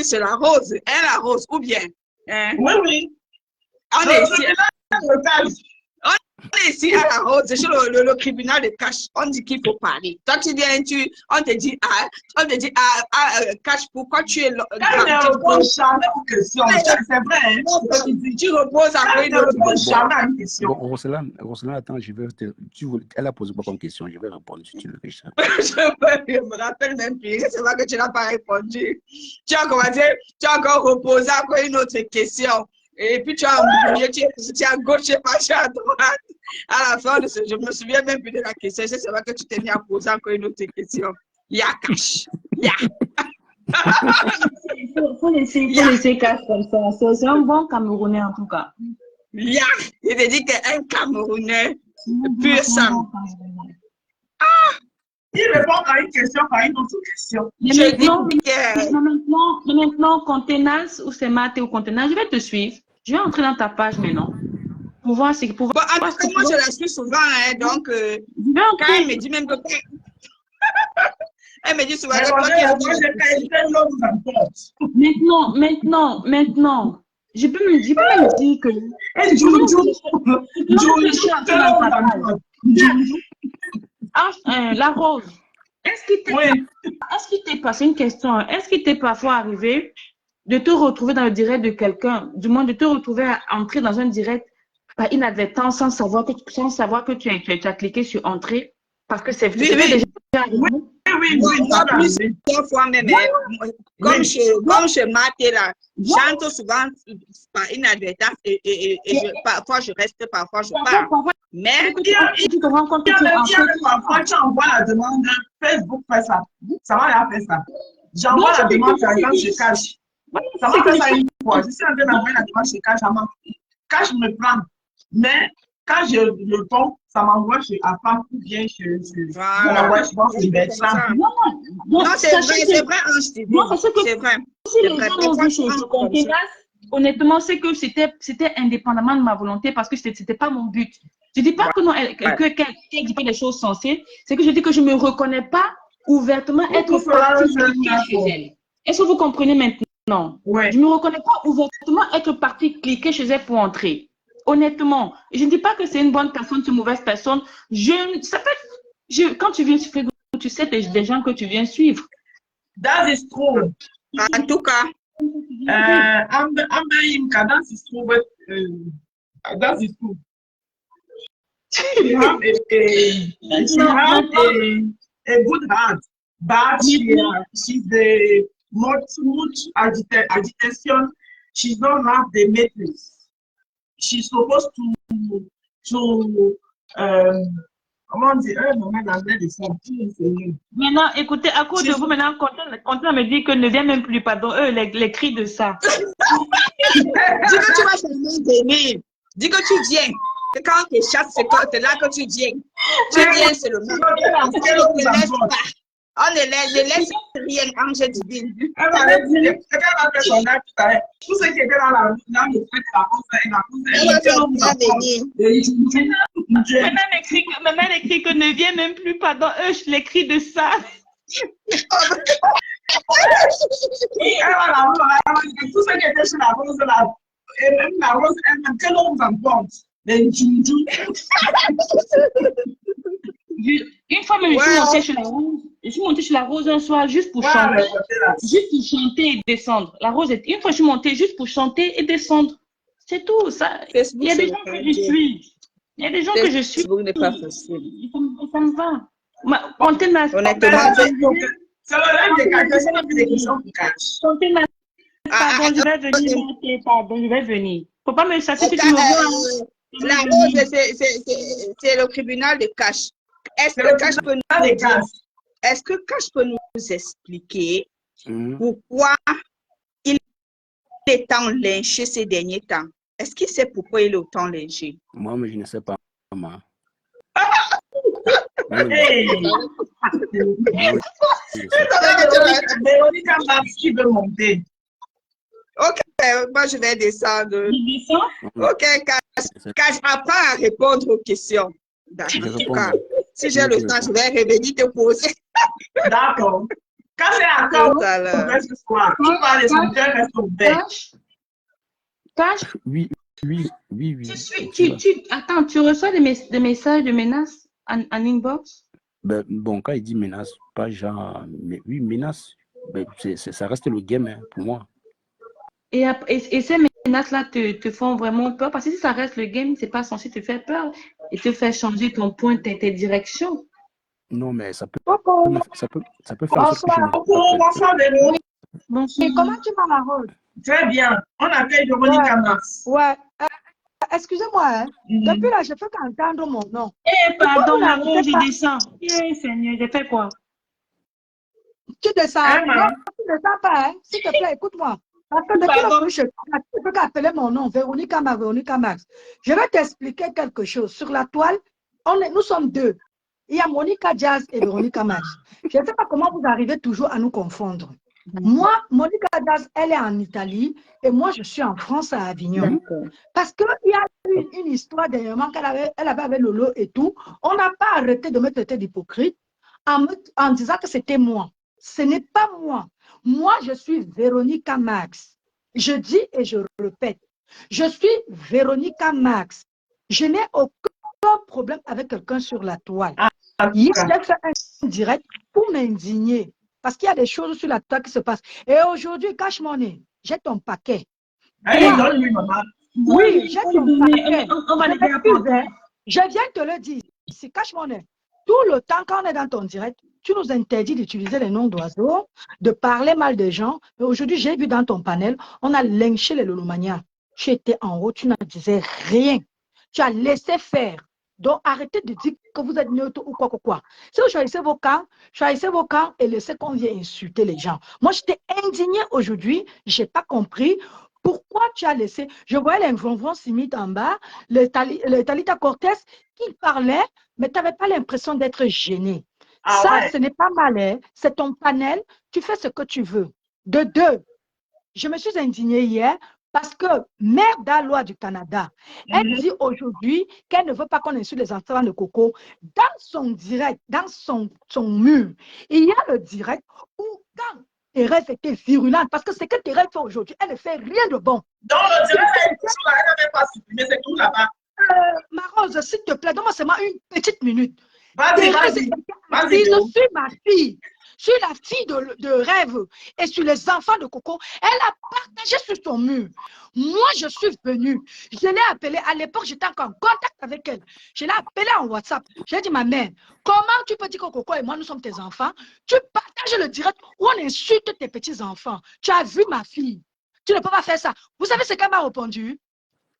sur la Rose, hein, la Rose, ou bien? Hein? Oui. On est ici. est ici à la Rose, chez le tribunal de Cash, on dit qu'il faut parler. Toi, tu viens, on te dit, Cash, pourquoi tu es là? Elle ne répond jamais aux questions. C'est vrai. Tu reposes après Elle ne répond jamais à une question. Bon, Roselane, attends, elle a posé quoi comme question? Je vais répondre si tu le fais. Je me rappelle même plus. C'est vrai que tu n'as pas répondu. Tu as encore reposé après une autre question. Et puis tu as embrouillé, tu es à gauche, tu es passé à droite. À la fin de ce, je me souviens même plus de la question. C'est vrai que tu t'es mis à poser encore une autre question. Ya Cash. Ya. Il faut laisser Cash comme ça. C'est un bon Camerounais en tout cas. Ya. Il te dit qu'un Camerounais pur sang. Il répond à une question par une autre question. Mais maintenant, Contenance ou c'est Maté ou Contenance, je vais te suivre. Je vais entrer dans ta page maintenant. Pour voir ce que. Bon, en tout cas, moi, je la suis souvent, hein, donc, quand elle me dit même que. Elle me dit souvent que Maintenant, je peux me dire que. La Rose, est-ce qu'il t'est passé une question? Est-ce qu'il t'est parfois arrivé de te retrouver dans le direct de quelqu'un, du moins de te retrouver à entrer dans un direct par inadvertance sans savoir que tu as cliqué sur entrée parce que c'est déjà arrivé? Oui, plusieurs fois même. Comme chez Maté, là, j'entre souvent par inadvertance et parfois je reste, parfois je pars. Mais tu te rends compte que parfois tu envoies la demande, Facebook fait ça. Ça va la faire ça. J'envoie la demande, par exemple, je cache. Ça va faire ça une fois. Je suis en train d'envoyer la demande, je cache. Cache me prend. Mais quand je le prends, ça m'envoie chez APA ou bien chez Bertrand. Non, c'est vrai, c'est vrai. Si les gens ont vu chez Contenance, honnêtement, c'est que c'était indépendamment de ma volonté parce que c'était pas mon but. Je dis pas que non, qu'elle dit pas des choses sensées, c'est que je dis que je me reconnais pas ouvertement être partie chez elle. Est-ce que vous comprenez maintenant? Ouais. Je me reconnais pas ouvertement être partie cliquer chez elle pour entrer. Honnêtement, je ne dis pas que c'est une bonne personne, c'est une mauvaise personne. Quand tu viens sur Facebook, tu sais des gens que tu viens suivre. That is true. En tout cas, Amber Imka, that is true. That is true. She has a good heart, but she's the much agitation. She don't have the matrix. She's supposed comment dire, maintenant, écoutez, à cause de vous, maintenant, Quentin me dit que ne vient même plus, pardon, les cris de ça. Dis que tu vas seulement venir. Dis que tu viens. Que quand tu chasses, c'est là que tu viens. Tu viens, c'est le même. On ne laisse rien, ange divine. Elle va faire son gars tout à l'heure. Tout ce qui était dans le fait de la Maman écrit que ne vient même plus, pardon, les cris de ça. Tout ce qui était sur la rose, et même la rose, elle-même, quelle rose en porte? Une fois même, je suis montée sur la rose un soir juste pour chanter. Juste pour chanter et descendre. La rose, une fois je suis montée juste pour chanter et descendre. C'est tout. Ça. Il y a des gens que je suis. Il y a des gens que je suis. Facebook n'est pas facile. Ça me va. Comptez ma. Honnêtement, pardon, je vais venir. Pardon, je vais venir. Faut pas me chasser si tu me vois. La rose, c'est le tribunal de Cash. Est-ce que Cash peut nous expliquer pourquoi il est tant lynché ces derniers temps? Est-ce qu'il sait pourquoi il est autant lynché? Moi, mais je ne sais pas, maman. Qui veut monter? Ok, moi je vais descendre. Ok, Cash apprends à répondre aux questions. En tout cas, si j'ai le temps, je vais revenir te poser. D'accord. Quand c'est encore, on reste ce soir. On va les sentir, reste ouvert. Cash? Oui, Oui, oui, Tu oui, suis, tu vas. attends, tu reçois des messages de menaces en inbox? Ben, bon, quand il dit menace, pas genre, mais oui, menace, ben, ça reste le game hein, pour moi. Et ces menaces-là te font vraiment peur parce que si ça reste le game, c'est pas censé te faire peur et te faire changer ton point, tes directions. Non, mais ça peut, Coucou, ça peut faire en sorte que je bonsoir. me Coucou, rappelle. bonsoir Véro. Bonsoir. Et comment tu vas, la Rose? Très bien. On accueille Véronique Amas. Ouais. Excusez-moi, hein. Mhm. Depuis là, je fais qu'entendre mon nom. Eh, Pourquoi pardon, vous la rose, n'arrivez je pas? descends. Eh, Seigneur, j'ai fait quoi? Tu descends? Hein, Non, ma? tu ne descends pas, hein. S'il te plaît, écoute-moi. Parce que depuis là, Pardon. tu peux qu'appeler mon nom, Véronique Max. Je vais t'expliquer quelque chose. Sur la toile, nous sommes deux. Il y a Monica Jazz et Véronique Max. Je ne sais pas comment vous arrivez toujours à nous confondre. Moi, Monica Jazz, elle est en Italie et moi, je suis en France, à Avignon. D'accord. Parce qu'il y a eu une histoire dernièrement elle avait avec Lolo et tout. On n'a pas arrêté de me traiter d'hypocrite en disant que c'était moi. Ce n'est pas moi. Moi, je suis Véronica Max. Je dis et je répète, je suis Véronica Max. Je n'ai aucun problème avec quelqu'un sur la toile. Hier, j'ai fait un direct pour m'indigner. Parce qu'il y a des choses sur la toile qui se passent. Et aujourd'hui, cache mon nez. J'ai ton paquet. Allez, Toi, donne-lui, maman. oui, j'ai ton paquet. On va Je les dire m'excuse, après. hein. Je viens te le dire. Si cache mon nez. Tout le temps, quand on est dans ton direct, tu nous interdis d'utiliser les noms d'oiseaux, de parler mal des gens. Mais aujourd'hui, j'ai vu dans ton panel, on a lynché les Lolomania. Tu étais en haut, tu n'en disais rien. Tu as laissé faire. Donc, arrêtez de dire que vous êtes neutre ou quoi. Si vous choisissez vos camps et laissez qu'on vienne insulter les gens. Moi, j'étais indignée aujourd'hui. Je n'ai pas compris pourquoi tu as laissé. Je voyais les Vronvron Simit en bas, le Talita Cortez qui parlait, mais tu n'avais pas l'impression d'être gêné. Ah Ça, ouais. ce n'est pas mal, hein? C'est ton panel, tu fais ce que tu veux. De deux, je me suis indignée hier parce que Mère Loi du Canada, elle dit aujourd'hui qu'elle ne veut pas qu'on insulte les enfants de Coco. Dans son direct, dans son mur, il y a le direct où quand Thérèse était virulente, parce que ce que Thérèse fait aujourd'hui, elle ne fait rien de bon. Donc, le direct, elle n'avait pas supprimé, c'est tout là-bas. Ma Rose, s'il te plaît, donne-moi seulement une petite minute. Vas-y, Thérèse vas-y. était Vas-y, assise Véro. sur ma fille, sur la fille de rêve et sur les enfants de Coco. Elle a partagé sur son mur. Moi, je suis venue. Je l'ai appelée. À l'époque, j'étais encore en contact avec elle. Je l'ai appelée en WhatsApp. J'ai dit, ma mère, comment tu peux dire que Coco et moi, nous sommes tes enfants? Tu partages le direct où on insulte tes petits-enfants. Tu as vu ma fille. Tu ne peux pas faire ça. Vous savez ce qu'elle m'a répondu?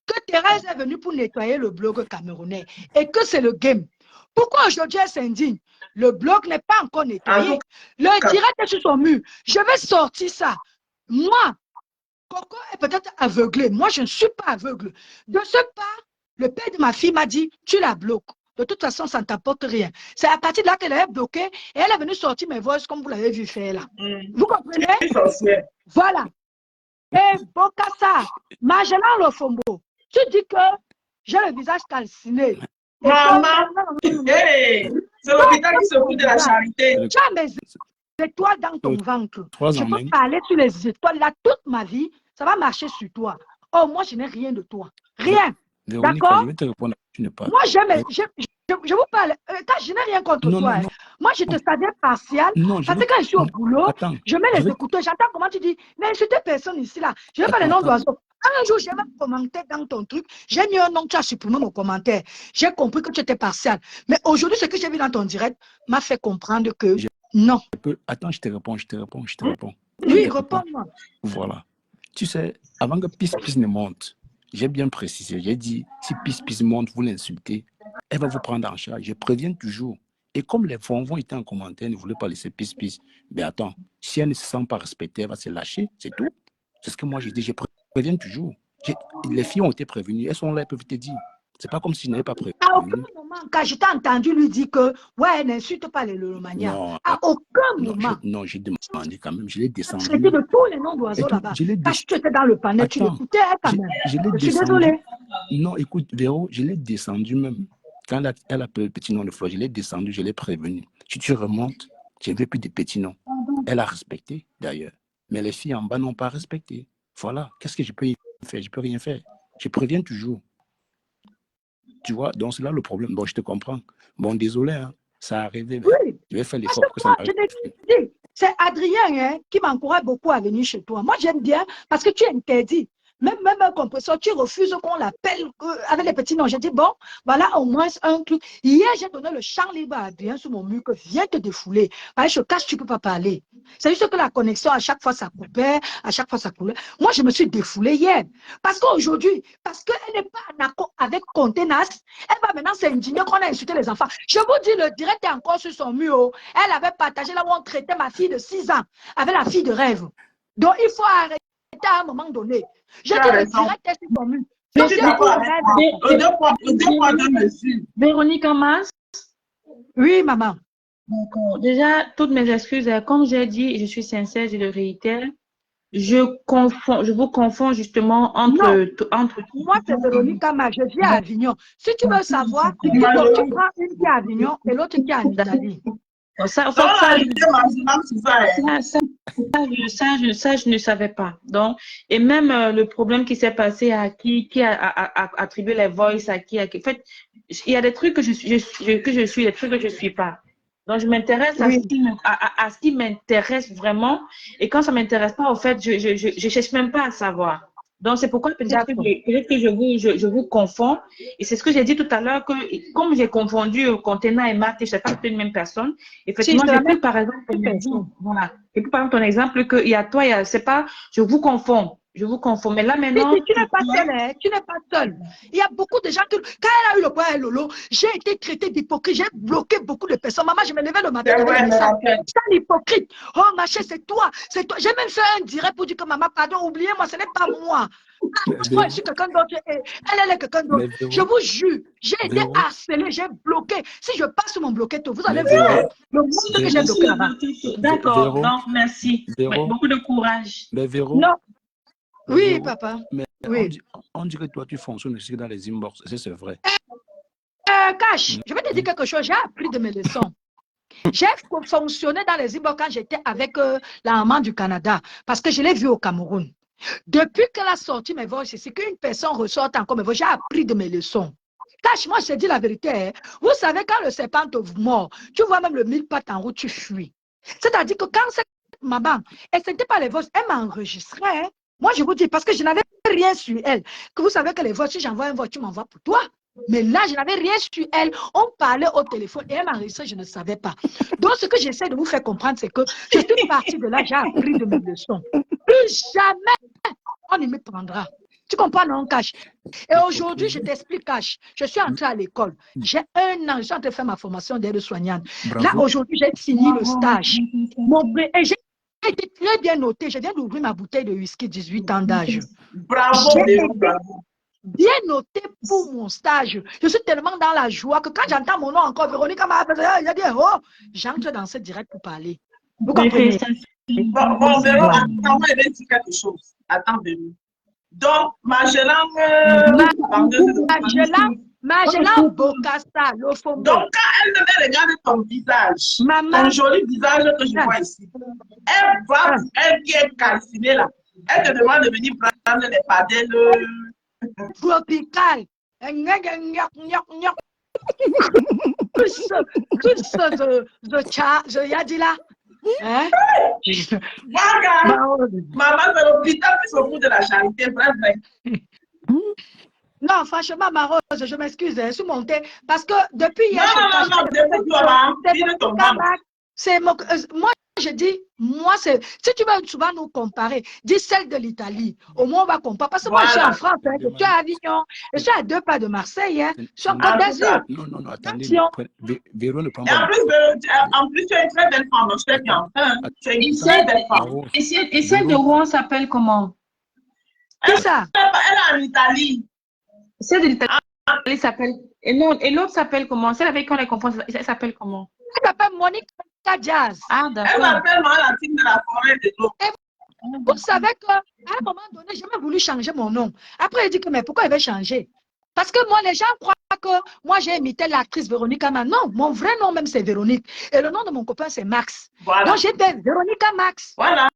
Que Thérèse est venue pour nettoyer le blog camerounais et que c'est le game. Pourquoi aujourd'hui elle s'indigne? Le blog n'est pas encore nettoyé. Le direct est sur son mur. Je vais sortir ça. Moi, Coco est peut-être aveuglé. Moi, je ne suis pas aveugle. De ce pas, le père de ma fille m'a dit, tu la bloques. De toute façon, ça ne t'apporte rien. C'est à partir de là qu'elle est bloquée et elle est venue sortir mes voix comme vous l'avez vu faire là. Vous comprenez? Voilà. Et Bokassa, Magellan Lofombo, tu dis que j'ai le visage calciné. Maman, hey, c'est l'hôpital qui se fout de la charité. Tu as mes étoiles dans ton ventre. Je peux parler sur les étoiles là toute ma vie. Ça va marcher sur toi. Oh, moi, je n'ai rien de toi. Rien. D'accord? Je vais te répondre. Tu n'es pas. Moi, je vous parle. Quand je n'ai rien contre toi. Non. Moi, je te savais partial. Parce que quand je suis au boulot, je mets les écouteurs. J'entends comment tu dis, mais insultez personne ici là. Je n'ai pas les noms d'oiseaux. Un jour, j'ai même commenté dans ton truc. J'ai mis un nom, tu as supprimé mon commentaire. J'ai compris que tu étais partial. Mais aujourd'hui, ce que j'ai vu dans ton direct m'a fait comprendre que non. Attends, je te réponds. Oui, réponds-moi. Voilà. Tu sais, avant que Peace ne monte, j'ai bien précisé. J'ai dit, si Peace monte, vous l'insultez, elle va vous prendre en charge. Je préviens toujours. Et comme les Fonvons étaient en commentaire, ne voulaient pas laisser Peace. Mais attends, si elle ne se sent pas respectée, elle va se lâcher, c'est tout. C'est ce que moi j'ai dit. Je préviens toujours. Les filles ont été prévenues. Elles sont là, elles peuvent te dire. C'est pas comme si je n'avais pas prévenu. À aucun moment, quand je t'ai entendu lui dire que, ouais, n'insulte pas les Lolomania. À aucun moment. Non, j'ai demandé quand même. Je l'ai descendu. Je dis de tous les noms d'oiseaux là-bas. Quand tu étais dans le panel, tu l'écoutais quand même. Je suis désolée. Non, écoute, Véro, je l'ai descendu même. Quand elle appelle le petit nom de Fleur, je l'ai descendu, je l'ai prévenu. Si tu remontes, je ne veux plus de petits noms. Elle a respecté, d'ailleurs. Mais les filles en bas n'ont pas respecté. Voilà. Qu'est-ce que je peux y faire? Je ne peux rien faire. Je préviens toujours. Tu vois, donc c'est là le problème. Bon, je te comprends. Bon, désolé, hein, ça a arrivé. Oui. Je vais faire Parce l'effort que pour que ça moi, n'arrive je te dis, c'est Adrien hein, qui m'encourage beaucoup à venir chez toi. Moi, j'aime bien parce que tu interdis. Même un compresseur, tu refuses qu'on l'appelle avec les petits noms. J'ai dit, bon, voilà au moins un truc. Hier, j'ai donné le champ libre à Adrien sur mon mur que viens te défouler. Parce que je cache, tu ne peux pas parler. C'est juste que la connexion, à chaque fois, ça coupait, à chaque fois, ça coulait. Moi, je me suis défoulée hier. Parce qu'aujourd'hui, parce qu'elle n'est pas en accord avec Contenas, elle va maintenant s'indigner qu'on a insulté les enfants. Je vous dis, le direct est encore sur son mur. Oh. Elle avait partagé là où on traitait ma fille de 6 ans avec la fille de rêve. Donc, il faut arrêter à un moment donné. Je dis le direct est sur son mur. Véronique Amas. Oui, maman. D'accord. Déjà, toutes mes excuses. Comme j'ai dit, je suis sincère, je le réitère. Je vous confonds justement entre... Moi, c'est Véronique Ama, je vis à Avignon. Si tu veux savoir, tu prends une qui est à Avignon et l'autre qui est en Italie. Ça, je ne savais pas. Donc, et même le problème qui s'est passé à qui a attribué les voices à qui. En fait, il y a des trucs que je suis, des trucs que je ne suis pas. Donc, je m'intéresse à ce qui m'intéresse vraiment. Et quand ça ne m'intéresse pas, au fait, je ne cherche même pas à savoir. Donc, c'est pourquoi peut-être que je vous confonds. Et c'est ce que j'ai dit tout à l'heure, que comme j'ai confondu Contena et Marthe, je ne sais pas que c'est une même personne. Effectivement, j'ai pris par exemple ton exemple qu'il y a toi, c'est pas, je vous confonds. Je vous confonds. Mais là, maintenant. Tu n'es pas seule, hein? Tu n'es pas seule. Il y a beaucoup de gens qui, quand elle a eu le point Lolo, j'ai été traitée d'hypocrite. J'ai bloqué beaucoup de personnes. Maman, je me levais le matin. C'est l'hypocrite. Oh, ma chérie, c'est toi. C'est toi. J'ai même fait un direct pour dire que maman, pardon, oubliez-moi, ce n'est pas moi. Moi, je suis quelqu'un d'autre. Elle est quelqu'un d'autre. Je vous jure, j'ai été harcelée, j'ai bloqué. Si je passe sur mon bloqué, vous allez voir le monde que j'ai bloqué là-bas. D'accord, donc merci. Beaucoup de courage. Mais Véro, non. Oui, papa. Mais oui. on dit que toi, tu fonctionnes aussi dans les inbox. C'est vrai. Cash, je vais te dire quelque chose. J'ai appris de mes leçons. J'ai fonctionné dans les inbox quand j'étais avec la maman du Canada. Parce que je l'ai vu au Cameroun. Depuis qu'elle a sorti mes voix, c'est qu'une personne ressort encore mes voix. J'ai appris de mes leçons. Cash, moi, je te dis la vérité. Hein. Vous savez, quand le serpent te mord, tu vois même le 1000 pattes en route, tu fuis. C'est-à-dire que quand cette maman, elle ne sentait pas les voix, elle m'enregistrait. Hein. Moi, je vous dis, parce que je n'avais rien sur elle. Que vous savez que les voix, si j'envoie une voix, tu m'envoies pour toi. Mais là, je n'avais rien sur elle. On parlait au téléphone et elle m'enregistrait, je ne savais pas. Donc, ce que j'essaie de vous faire comprendre, c'est que je suis partie de là, j'ai appris de mes leçons. Plus jamais, on ne me prendra. Tu comprends, non, Cash? Et aujourd'hui, je t'explique, Cash. Je suis entrée à l'école. J'ai 1 an, je suis en train de faire ma formation d'aide-soignante. Là, aujourd'hui, j'ai fini le stage. Et j'ai été très bien noté. Je viens d'ouvrir ma bouteille de whisky, 18 ans d'âge. Bravo, bravo. Bien noté pour mon stage. Je suis tellement dans la joie que quand j'entends mon nom encore, Véronique m'a appelé, il a dit, oh, j'entre dans ce direct pour parler. Vous comprenez? Bon, Véro, attends, je vais dire quelque chose. Attends, Véro. Donc, Magellan Bokassa, donc, quand elle devait regarder ton visage, ton joli visage que je vois ici, elle qui est calcinée là, elle te demande de venir prendre les padelles. Tropical. Tout ça, je y'a dit là. Hein? Maman, c'est l'hôpital qui s'occupe de la charité, bref. Non, franchement, ma Rose, je m'excuse, je suis montée. Parce que depuis hier, moi, je dis, moi, c'est. Si tu veux souvent nous comparer, dis celle de l'Italie. Au moins, on va comparer. Parce que moi, je suis en France, hein, je suis à Avignon, je suis à 2 pas de Marseille, hein, je suis en Côte d'Azur. Non, attendez. Véro ne prend pas. En plus, tu es une très belle femme, je sais bien. Tu es une très belle femme. Et celle de Rouen s'appelle comment? C'est ça. Elle est en Italie. Celle de l'Italie s'appelle. Et l'autre s'appelle comment? Celle avec qui on les confond, elle s'appelle comment? Elle s'appelle Monique Jazz. Ah, d'accord. Elle m'appelle la team de la forêt de l'eau. Vous savez qu'à un moment donné, j'ai même voulu changer mon nom. Après, il dit que, mais pourquoi il veut changer? Parce que moi, les gens croient que moi, j'ai imité l'actrice Véronique Ama. Non, mon vrai nom même, c'est Véronique. Et le nom de mon copain, c'est Max. Voilà. Donc, j'étais Véronique Max. Voilà.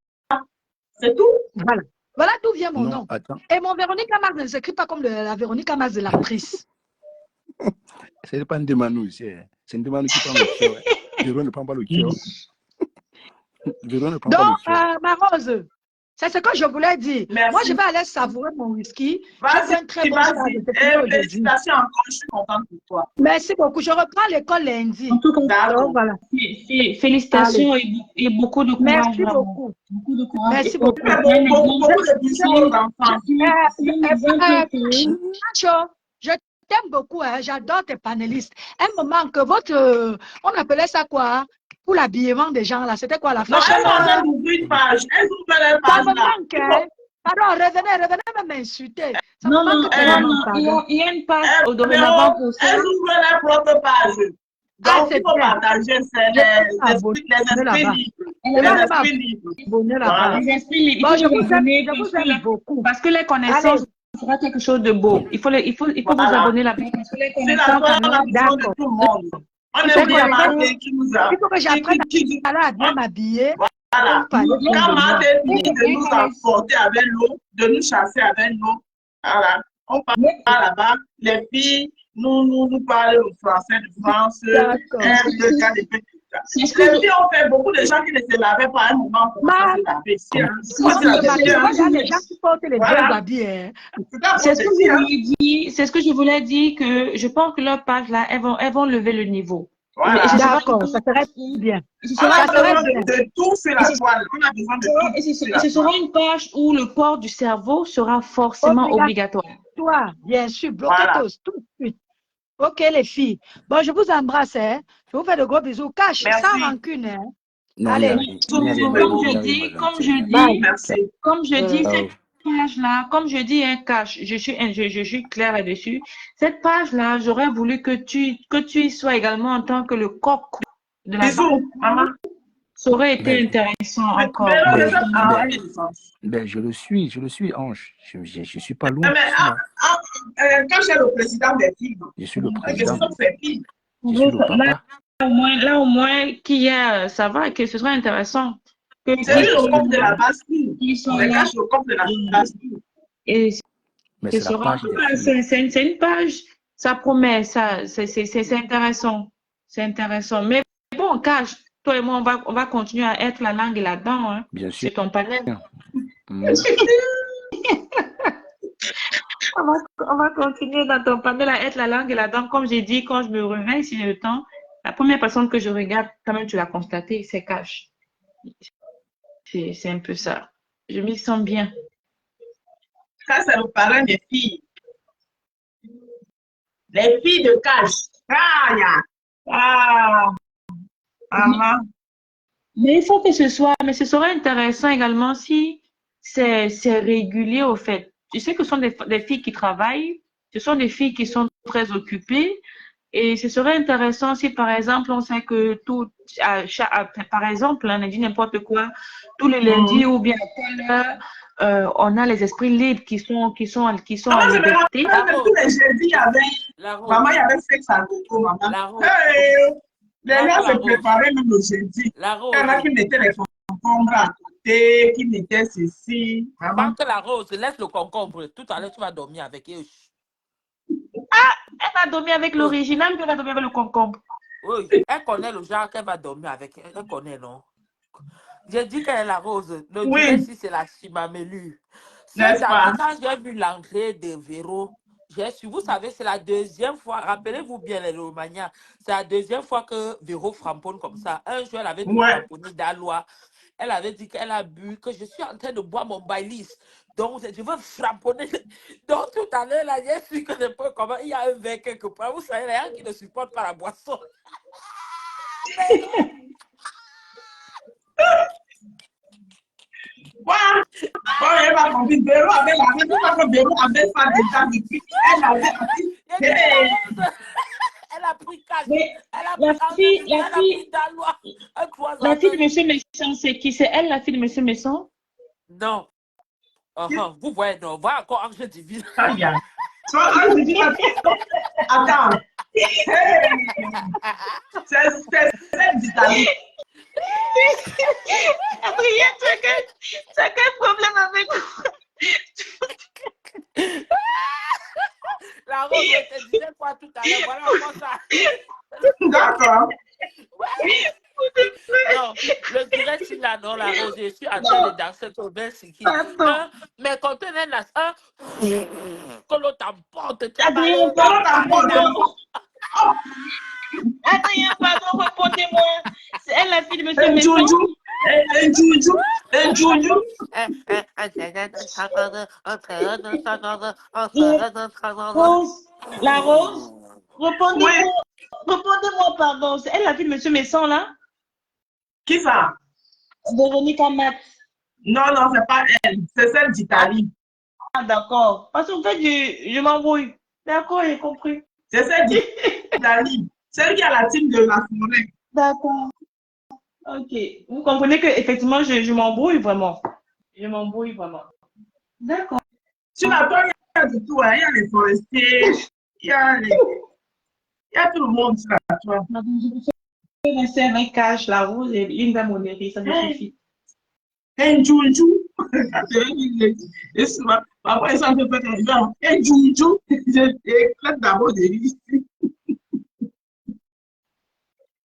C'est tout. Voilà. Voilà d'où vient mon Non, nom. attends. Et mon Véronique Lamas ne s'écrit pas comme la Véronique Lamas de l'actrice. Ce n'est pas une Demanou ici. C'est une Demanou qui prend le cœur. Véro ne prend pas le cœur. Véro ne prend pas Donc, le cœur. ma Rose, c'est ce que je voulais dire. Merci. Moi, je vais aller savourer mon whisky. J'ai Vas-y, un très bon stage de technique aujourd'hui. félicitations encore, je suis contente pour toi. Merci beaucoup. Je reprends l'école lundi. En tout cas, D'accord. Donc, voilà. félicitations et beaucoup de courage. Merci vraiment. beaucoup. Beaucoup de courage. Merci Et beaucoup. c'est un exemple- Beaucoup de bisous aux enfants. c'est un exemple que- Nacho, je t'aime beaucoup. Hein. J'adore tes panélistes. Un moment que votre... on appelait ça quoi? Pour l'habillement des gens, là. C'était quoi la Non, fashion? elles sont en train d'ouvrir une page. Elles ouvrent leur Ça page me là. manque, hein? Pardon, revenez m'insulter. Ça me Non, non, manque tellement, pardon. il y a une page Elles, dorénavant pour ça. elles ouvrent leur propre page. Ah, Donc, c'est il faut bien. partager, c'est Je vais les m'abonner esprits là-bas. libres. Je Les vais esprits libres. m'abonner là-bas. Voilà. Les esprits libres, Bon, il je faut vous vous abonner aime parce que beaucoup. les connaissances sera quelque chose de beau. Il faut vous Voilà. abonner là-bas parce que les C'est la connaissances foi quand la même. vision de tout le monde. On Il faut aime bien que Martin qui nous a. Il faut que j'apprenne qui- à aller à bien m'habiller. Voilà. Pour parler bien Quand de moi. Martin finit de nous emporter avec l'eau, de nous chasser avec l'eau, voilà. On part là-bas, les filles nous parlent le français de France, D'accord. le cas des petits. Les filles ont fait beaucoup de gens qui ne se lavaient pas à un moment pour se laver. Moi, il y a des gens qui portent les Voilà. deux habits. Hein. C'est ce que je voulais dire. C'est ce que je voulais dire que je pense que leur page là, elles vont lever le niveau. Voilà. Et ce sera- D'accord, ça serait bien. ce On sera- a Ça serait besoin bien. de tout sur la toile. On a besoin de tout. et ce sur la sera toile. une page où le port du cerveau sera forcément obligatoire. Toi, bien sûr, bloquez Voilà. tous, tout de suite. Ok, les filles. Bon, je vous embrasse. Hein. Je vous fais de gros bisous. Cache, Merci. sans rancune. Hein. Non, Allez. il n'y a rien. Comme je dis, Bye. cette page-là, comme je dis, un cache, je suis claire là-dessus. Cette page-là, j'aurais voulu que tu y sois également en tant que le coq de la Bisous, maman. Ça aurait été Ben, intéressant encore. Ben, je le suis, Ange. Je ne suis pas loin. Mais quand j'ai le président des filles, Je suis le la président. question c'est qui? Je suis le papa. Là, au moins, qu'il y a, ça va, que ce soit intéressant. Que C'est lui le coq de la basse-cour. Ils sont C'est là. cache le coq de la basse-cour. Et Mais ce c'est la sera, page des filles. c'est une page, ça promet, ça, c'est intéressant. C'est intéressant. Mais bon, Cache, toi et moi, on va continuer à être la langue et la dent. Hein. Bien sûr. C'est ton panel. Mm. On va continuer dans ton panel à être la langue et la dent. Comme j'ai dit, quand je me réveille, si j'ai le temps, la première personne que je regarde, quand même, tu l'as constaté, c'est Cache. C'est un peu ça. Je m'y sens bien. Ça, c'est le parrain des filles. Les filles de Cache. Ah, Mais il faut que ce soit, mais ce serait intéressant également si c'est régulier au fait. Je sais que ce sont des filles qui travaillent, ce sont des filles qui sont très occupées et ce serait intéressant si par exemple on sait que par exemple, on a dit n'importe quoi, tous les lundis ou bien à telle heure, on a les esprits libres qui sont en liberté. Tous les jeudis, il y avait, maman, il y avait sexe à gogo, maman. Les gens se préparaient même le jeudi. Il y en a qui mettaient les concombres à côté, qui mettaient ceci. Maman. Que la Rose, laisse le concombre. Tout à l'heure, tu vas dormir avec eux. Ah, elle va dormir avec l'original, puis elle va dormir avec le concombre. Oui, elle connaît le genre qu'elle va dormir avec. Elle connaît, non? J'ai dit qu'elle est la Rose. Le Oui. si c'est la chimamelu. N'est-ce pas? Quand j'ai vu l'entrée de Véro, j'ai su, vous savez, c'est la deuxième fois, rappelez-vous bien les Romagnas, c'est la deuxième fois que Véro framponne comme ça. Un jour, elle avait dit framponner d'Alois. Elle avait dit qu'elle a bu, que je suis en train de boire mon Baileys. Donc, je veux framponner. Donc, tout à l'heure, là, j'ai su que je peux comment il y a un verre quelque part. Vous savez, les gens qui ne supportent pas la boisson. Elle m'a compris. Véro avait la raison parce que Véro avait ça déjà depuis. Elle avait appris. Elle a pris cash. La fille de Monsieur Messon, c'est qui? C'est elle, la fille de Monsieur Messon? Non. Vous voyez, non. Voilà encore Ange Divine. Attends. C'est celle d'Italie. Adrien, tu as quel problème avec moi? alors voilà comment ça. D'accord. Non, le direct, il a dans la rose. Je suis en train de danser au Bensiki. Mais quand on est là, quand l'autre t'emporte, tu as mal. Adrien, pardon, répondez-moi. C'est elle la fille de monsieur Messon? La Rose, répondez-moi. Répondez-moi, pardon. C'est elle la fille de monsieur Messon, là? Qui ça? Véronique Amat. Non, c'est pas elle. C'est celle d'Italie. Ah, d'accord. Parce qu'en fait, je m'embrouille. D'accord, j'ai compris. C'est celle d'Italie. Celle qui a la team de la forêt. D'accord. Ok. Vous comprenez que effectivement, je m'embrouille vraiment. Je m'embrouille vraiment. D'accord. Sur la toile, il y a de tout. Il y a les forestiers. Il y a tout le monde sur la toile. Je vais rester avec Cash, la Rose et une dame monnerie, ça me suffit. Un joujou. Et souvent, après ça, je peux faire un joujou. J'éclate d'abord des listes.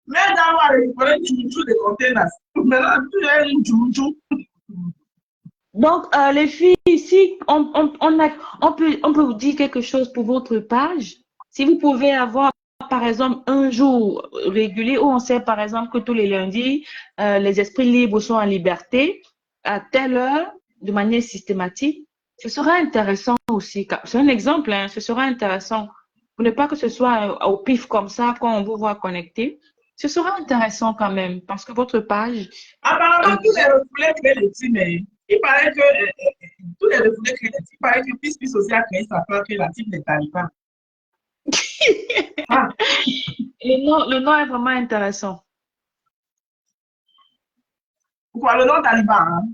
Mais d'abord, il faut un joujou de containers. Maintenant, tu es un joujou. Donc, les filles, ici, on peut vous dire quelque chose pour votre page. Si vous pouvez avoir, par exemple, un jour régulier où on sait, par exemple, que tous les lundis, les esprits libres sont en liberté, à telle heure, de manière systématique, ce sera intéressant aussi. C'est un exemple, hein, ce sera intéressant. Pour ne pas que ce soit au pif comme ça, quand on vous voit connecté. Ce sera intéressant quand même, parce que votre page... Apparemment, tous les refoulés créent les teams. Il paraît que tous les refoulés créent les teams. Il paraît que Peace aussi a créé sa part que la team des talibans. Le nom est vraiment intéressant. Pourquoi le nom taliban? Hein?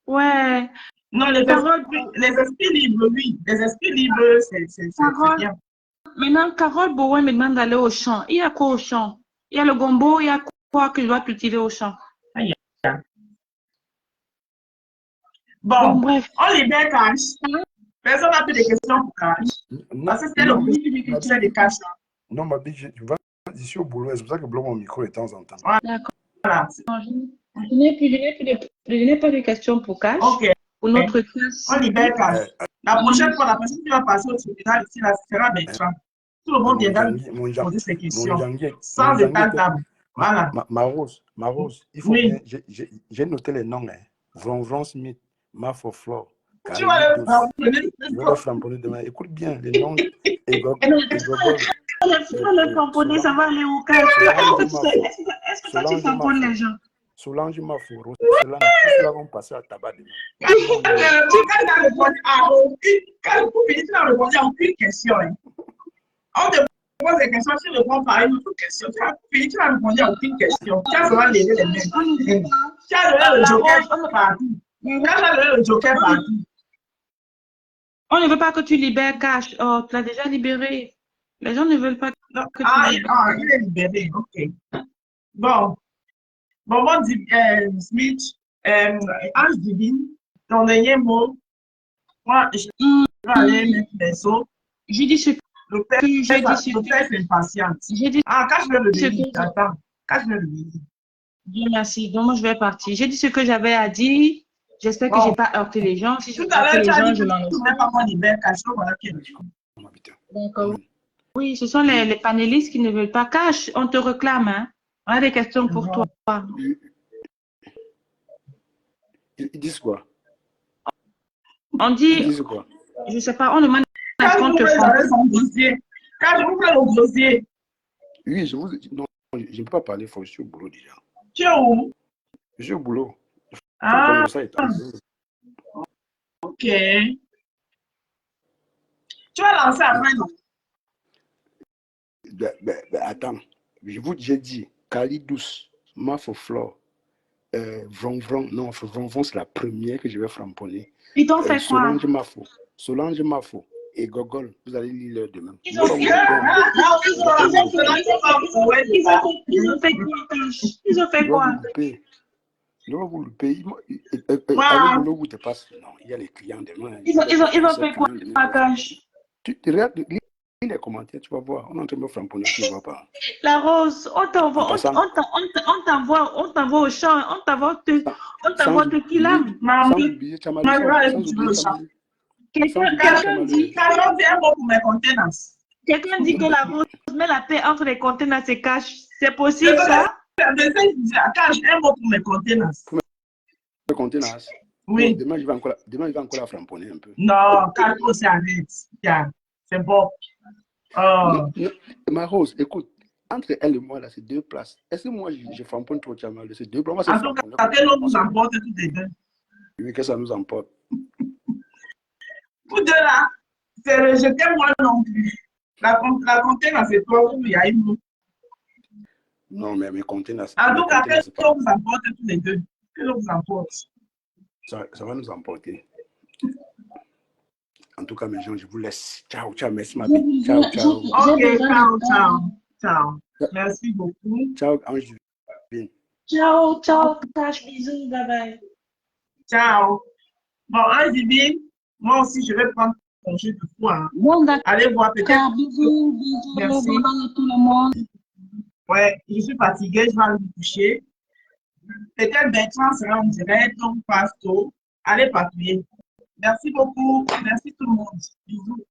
Ouais. Non, les esprits libres, oui. Les esprits libres, c'est bien. Maintenant, Carole Bowen me demande d'aller au champ. Il y a quoi au champ? Il y a le gombo, il y a quoi que je dois cultiver au champ? Bon, bref. On libère Cash. Personne n'a plus de questions pour Cash. Parce que c'était le but qui cultivait des Cash. Non, ma vie, je suis au boulot, c'est pour ça que je bloque mon micro de temps en temps. D'accord. Voilà. Je n'ai pas de questions pour Cash. Ok. Pour notre classe. On libère Cash. La prochaine fois, la personne qui va passer au tribunal ici, là, sera Bertrand. Tout le monde viendra poser ses questions. Sans état d'âme. Voilà. Ma Rose, il faut bien. J'ai noté les noms. Vron Smith, Mafoflor. Tu vas le flamponner demain. Écoute bien, les noms. Le flamponner, ça va aller au Cash. Est-ce que toi, tu flamponnes les gens? Solange Maforo, ceux-là vont passer à tabac demain. Quand tu n'as répondu à aucune question. On te pose des questions, tu réponds par une autre question. Tu n'as répondu à aucune question. Tu as seulement levé les mains. Tu as donné le joker partout. On ne veut pas que tu libères Cash. Oh, tu l'as déjà libéré. Les gens ne veulent pas que tu libères. Il est libéré, ok. Bon, Smith, Ange Divine, ton dernier mot. Moi, je vais aller mettre les autres. Je dis ce que le père est impatient. Cache le bébé. Attends, cache le bébé. Dieu merci. Donc, moi, je vais partir. J'ai dit ce que j'avais à dire. J'espère que je n'ai pas heurté les gens. Si je tout à l'heure, les gens, je m'en D'accord. Oui, ce sont les panélistes qui ne veulent pas. Cash, on te réclame. Hein? On a des questions pour toi. Ils disent quoi? On dit... Ils disent quoi? Je ne sais pas, on demande à qu'on te fasse. Quand je vous fais le dossier. Oui, je ne peux pas parler, je suis au boulot déjà. Tu es où? Je suis au boulot. Ok. Tu vas lancer après, non? Attends, j'ai dit Cali douce, Mafoflor, Vron, c'est la première que je vais framponner. Ils t'ont fait quoi? Solange Mafo et Gogol, vous allez lire leur demain. Ils ont fait quoi? Non, vous le payez. Allez, vous te passe. Non, il y a les clients demain. Ils ont fait quoi, Cash? Tu regardes, lis les commentaires, tu vas voir. On est en train de me framponner, tu ne vois pas. La Rose, on t'envoie, En passant, on t'envoie au champ, on t'envoie sans te kilam. oublier Chamali, sans oublier Chamali. Quelqu'un dit un mot pour mes contenants. Quelqu'un dit que la Rose met la paix entre les contenants et cache. C'est possible ça? Cache un mot pour mes contenants. Les contenants. Oui. Demain, je vais encore la framponner un peu. Non, Carlo, c'est arrête. C'est bon. Non, ma Rose, écoute, entre elle et moi, là, c'est 2 places. Est-ce que moi, je framponne trop Chamali? C'est 2 places. En tout cas, quel nom vous emporte tous les deux? Oui, que ça nous emporte. Vous deux là, c'est rejeté moi non plus. La contenance, c'est toi où il y a une. Non, mais mes contenants. En tout cas, quel nom vous emporte tous les deux? Quel nom vous emporte? Ça va nous emporter. En tout cas, mes gens, je vous laisse. Ciao, ciao, merci ma vie. Ciao, ciao. Ok, ciao. Merci beaucoup. Ciao, Ange. Ciao, Cash, bisous, bye bye. Ciao. Bon, Ange, moi aussi, je vais prendre congé de foi. Hein. Bon, d'accord. Allez voir peut-être. Bisous, merci. Bye bye à tout le monde. Ouais, je suis fatiguée, je vais aller me coucher. Peut-être Bertrand sera en direct, donc passe tôt. Allez patrouiller. Merci beaucoup. Merci tout le monde. Bisous.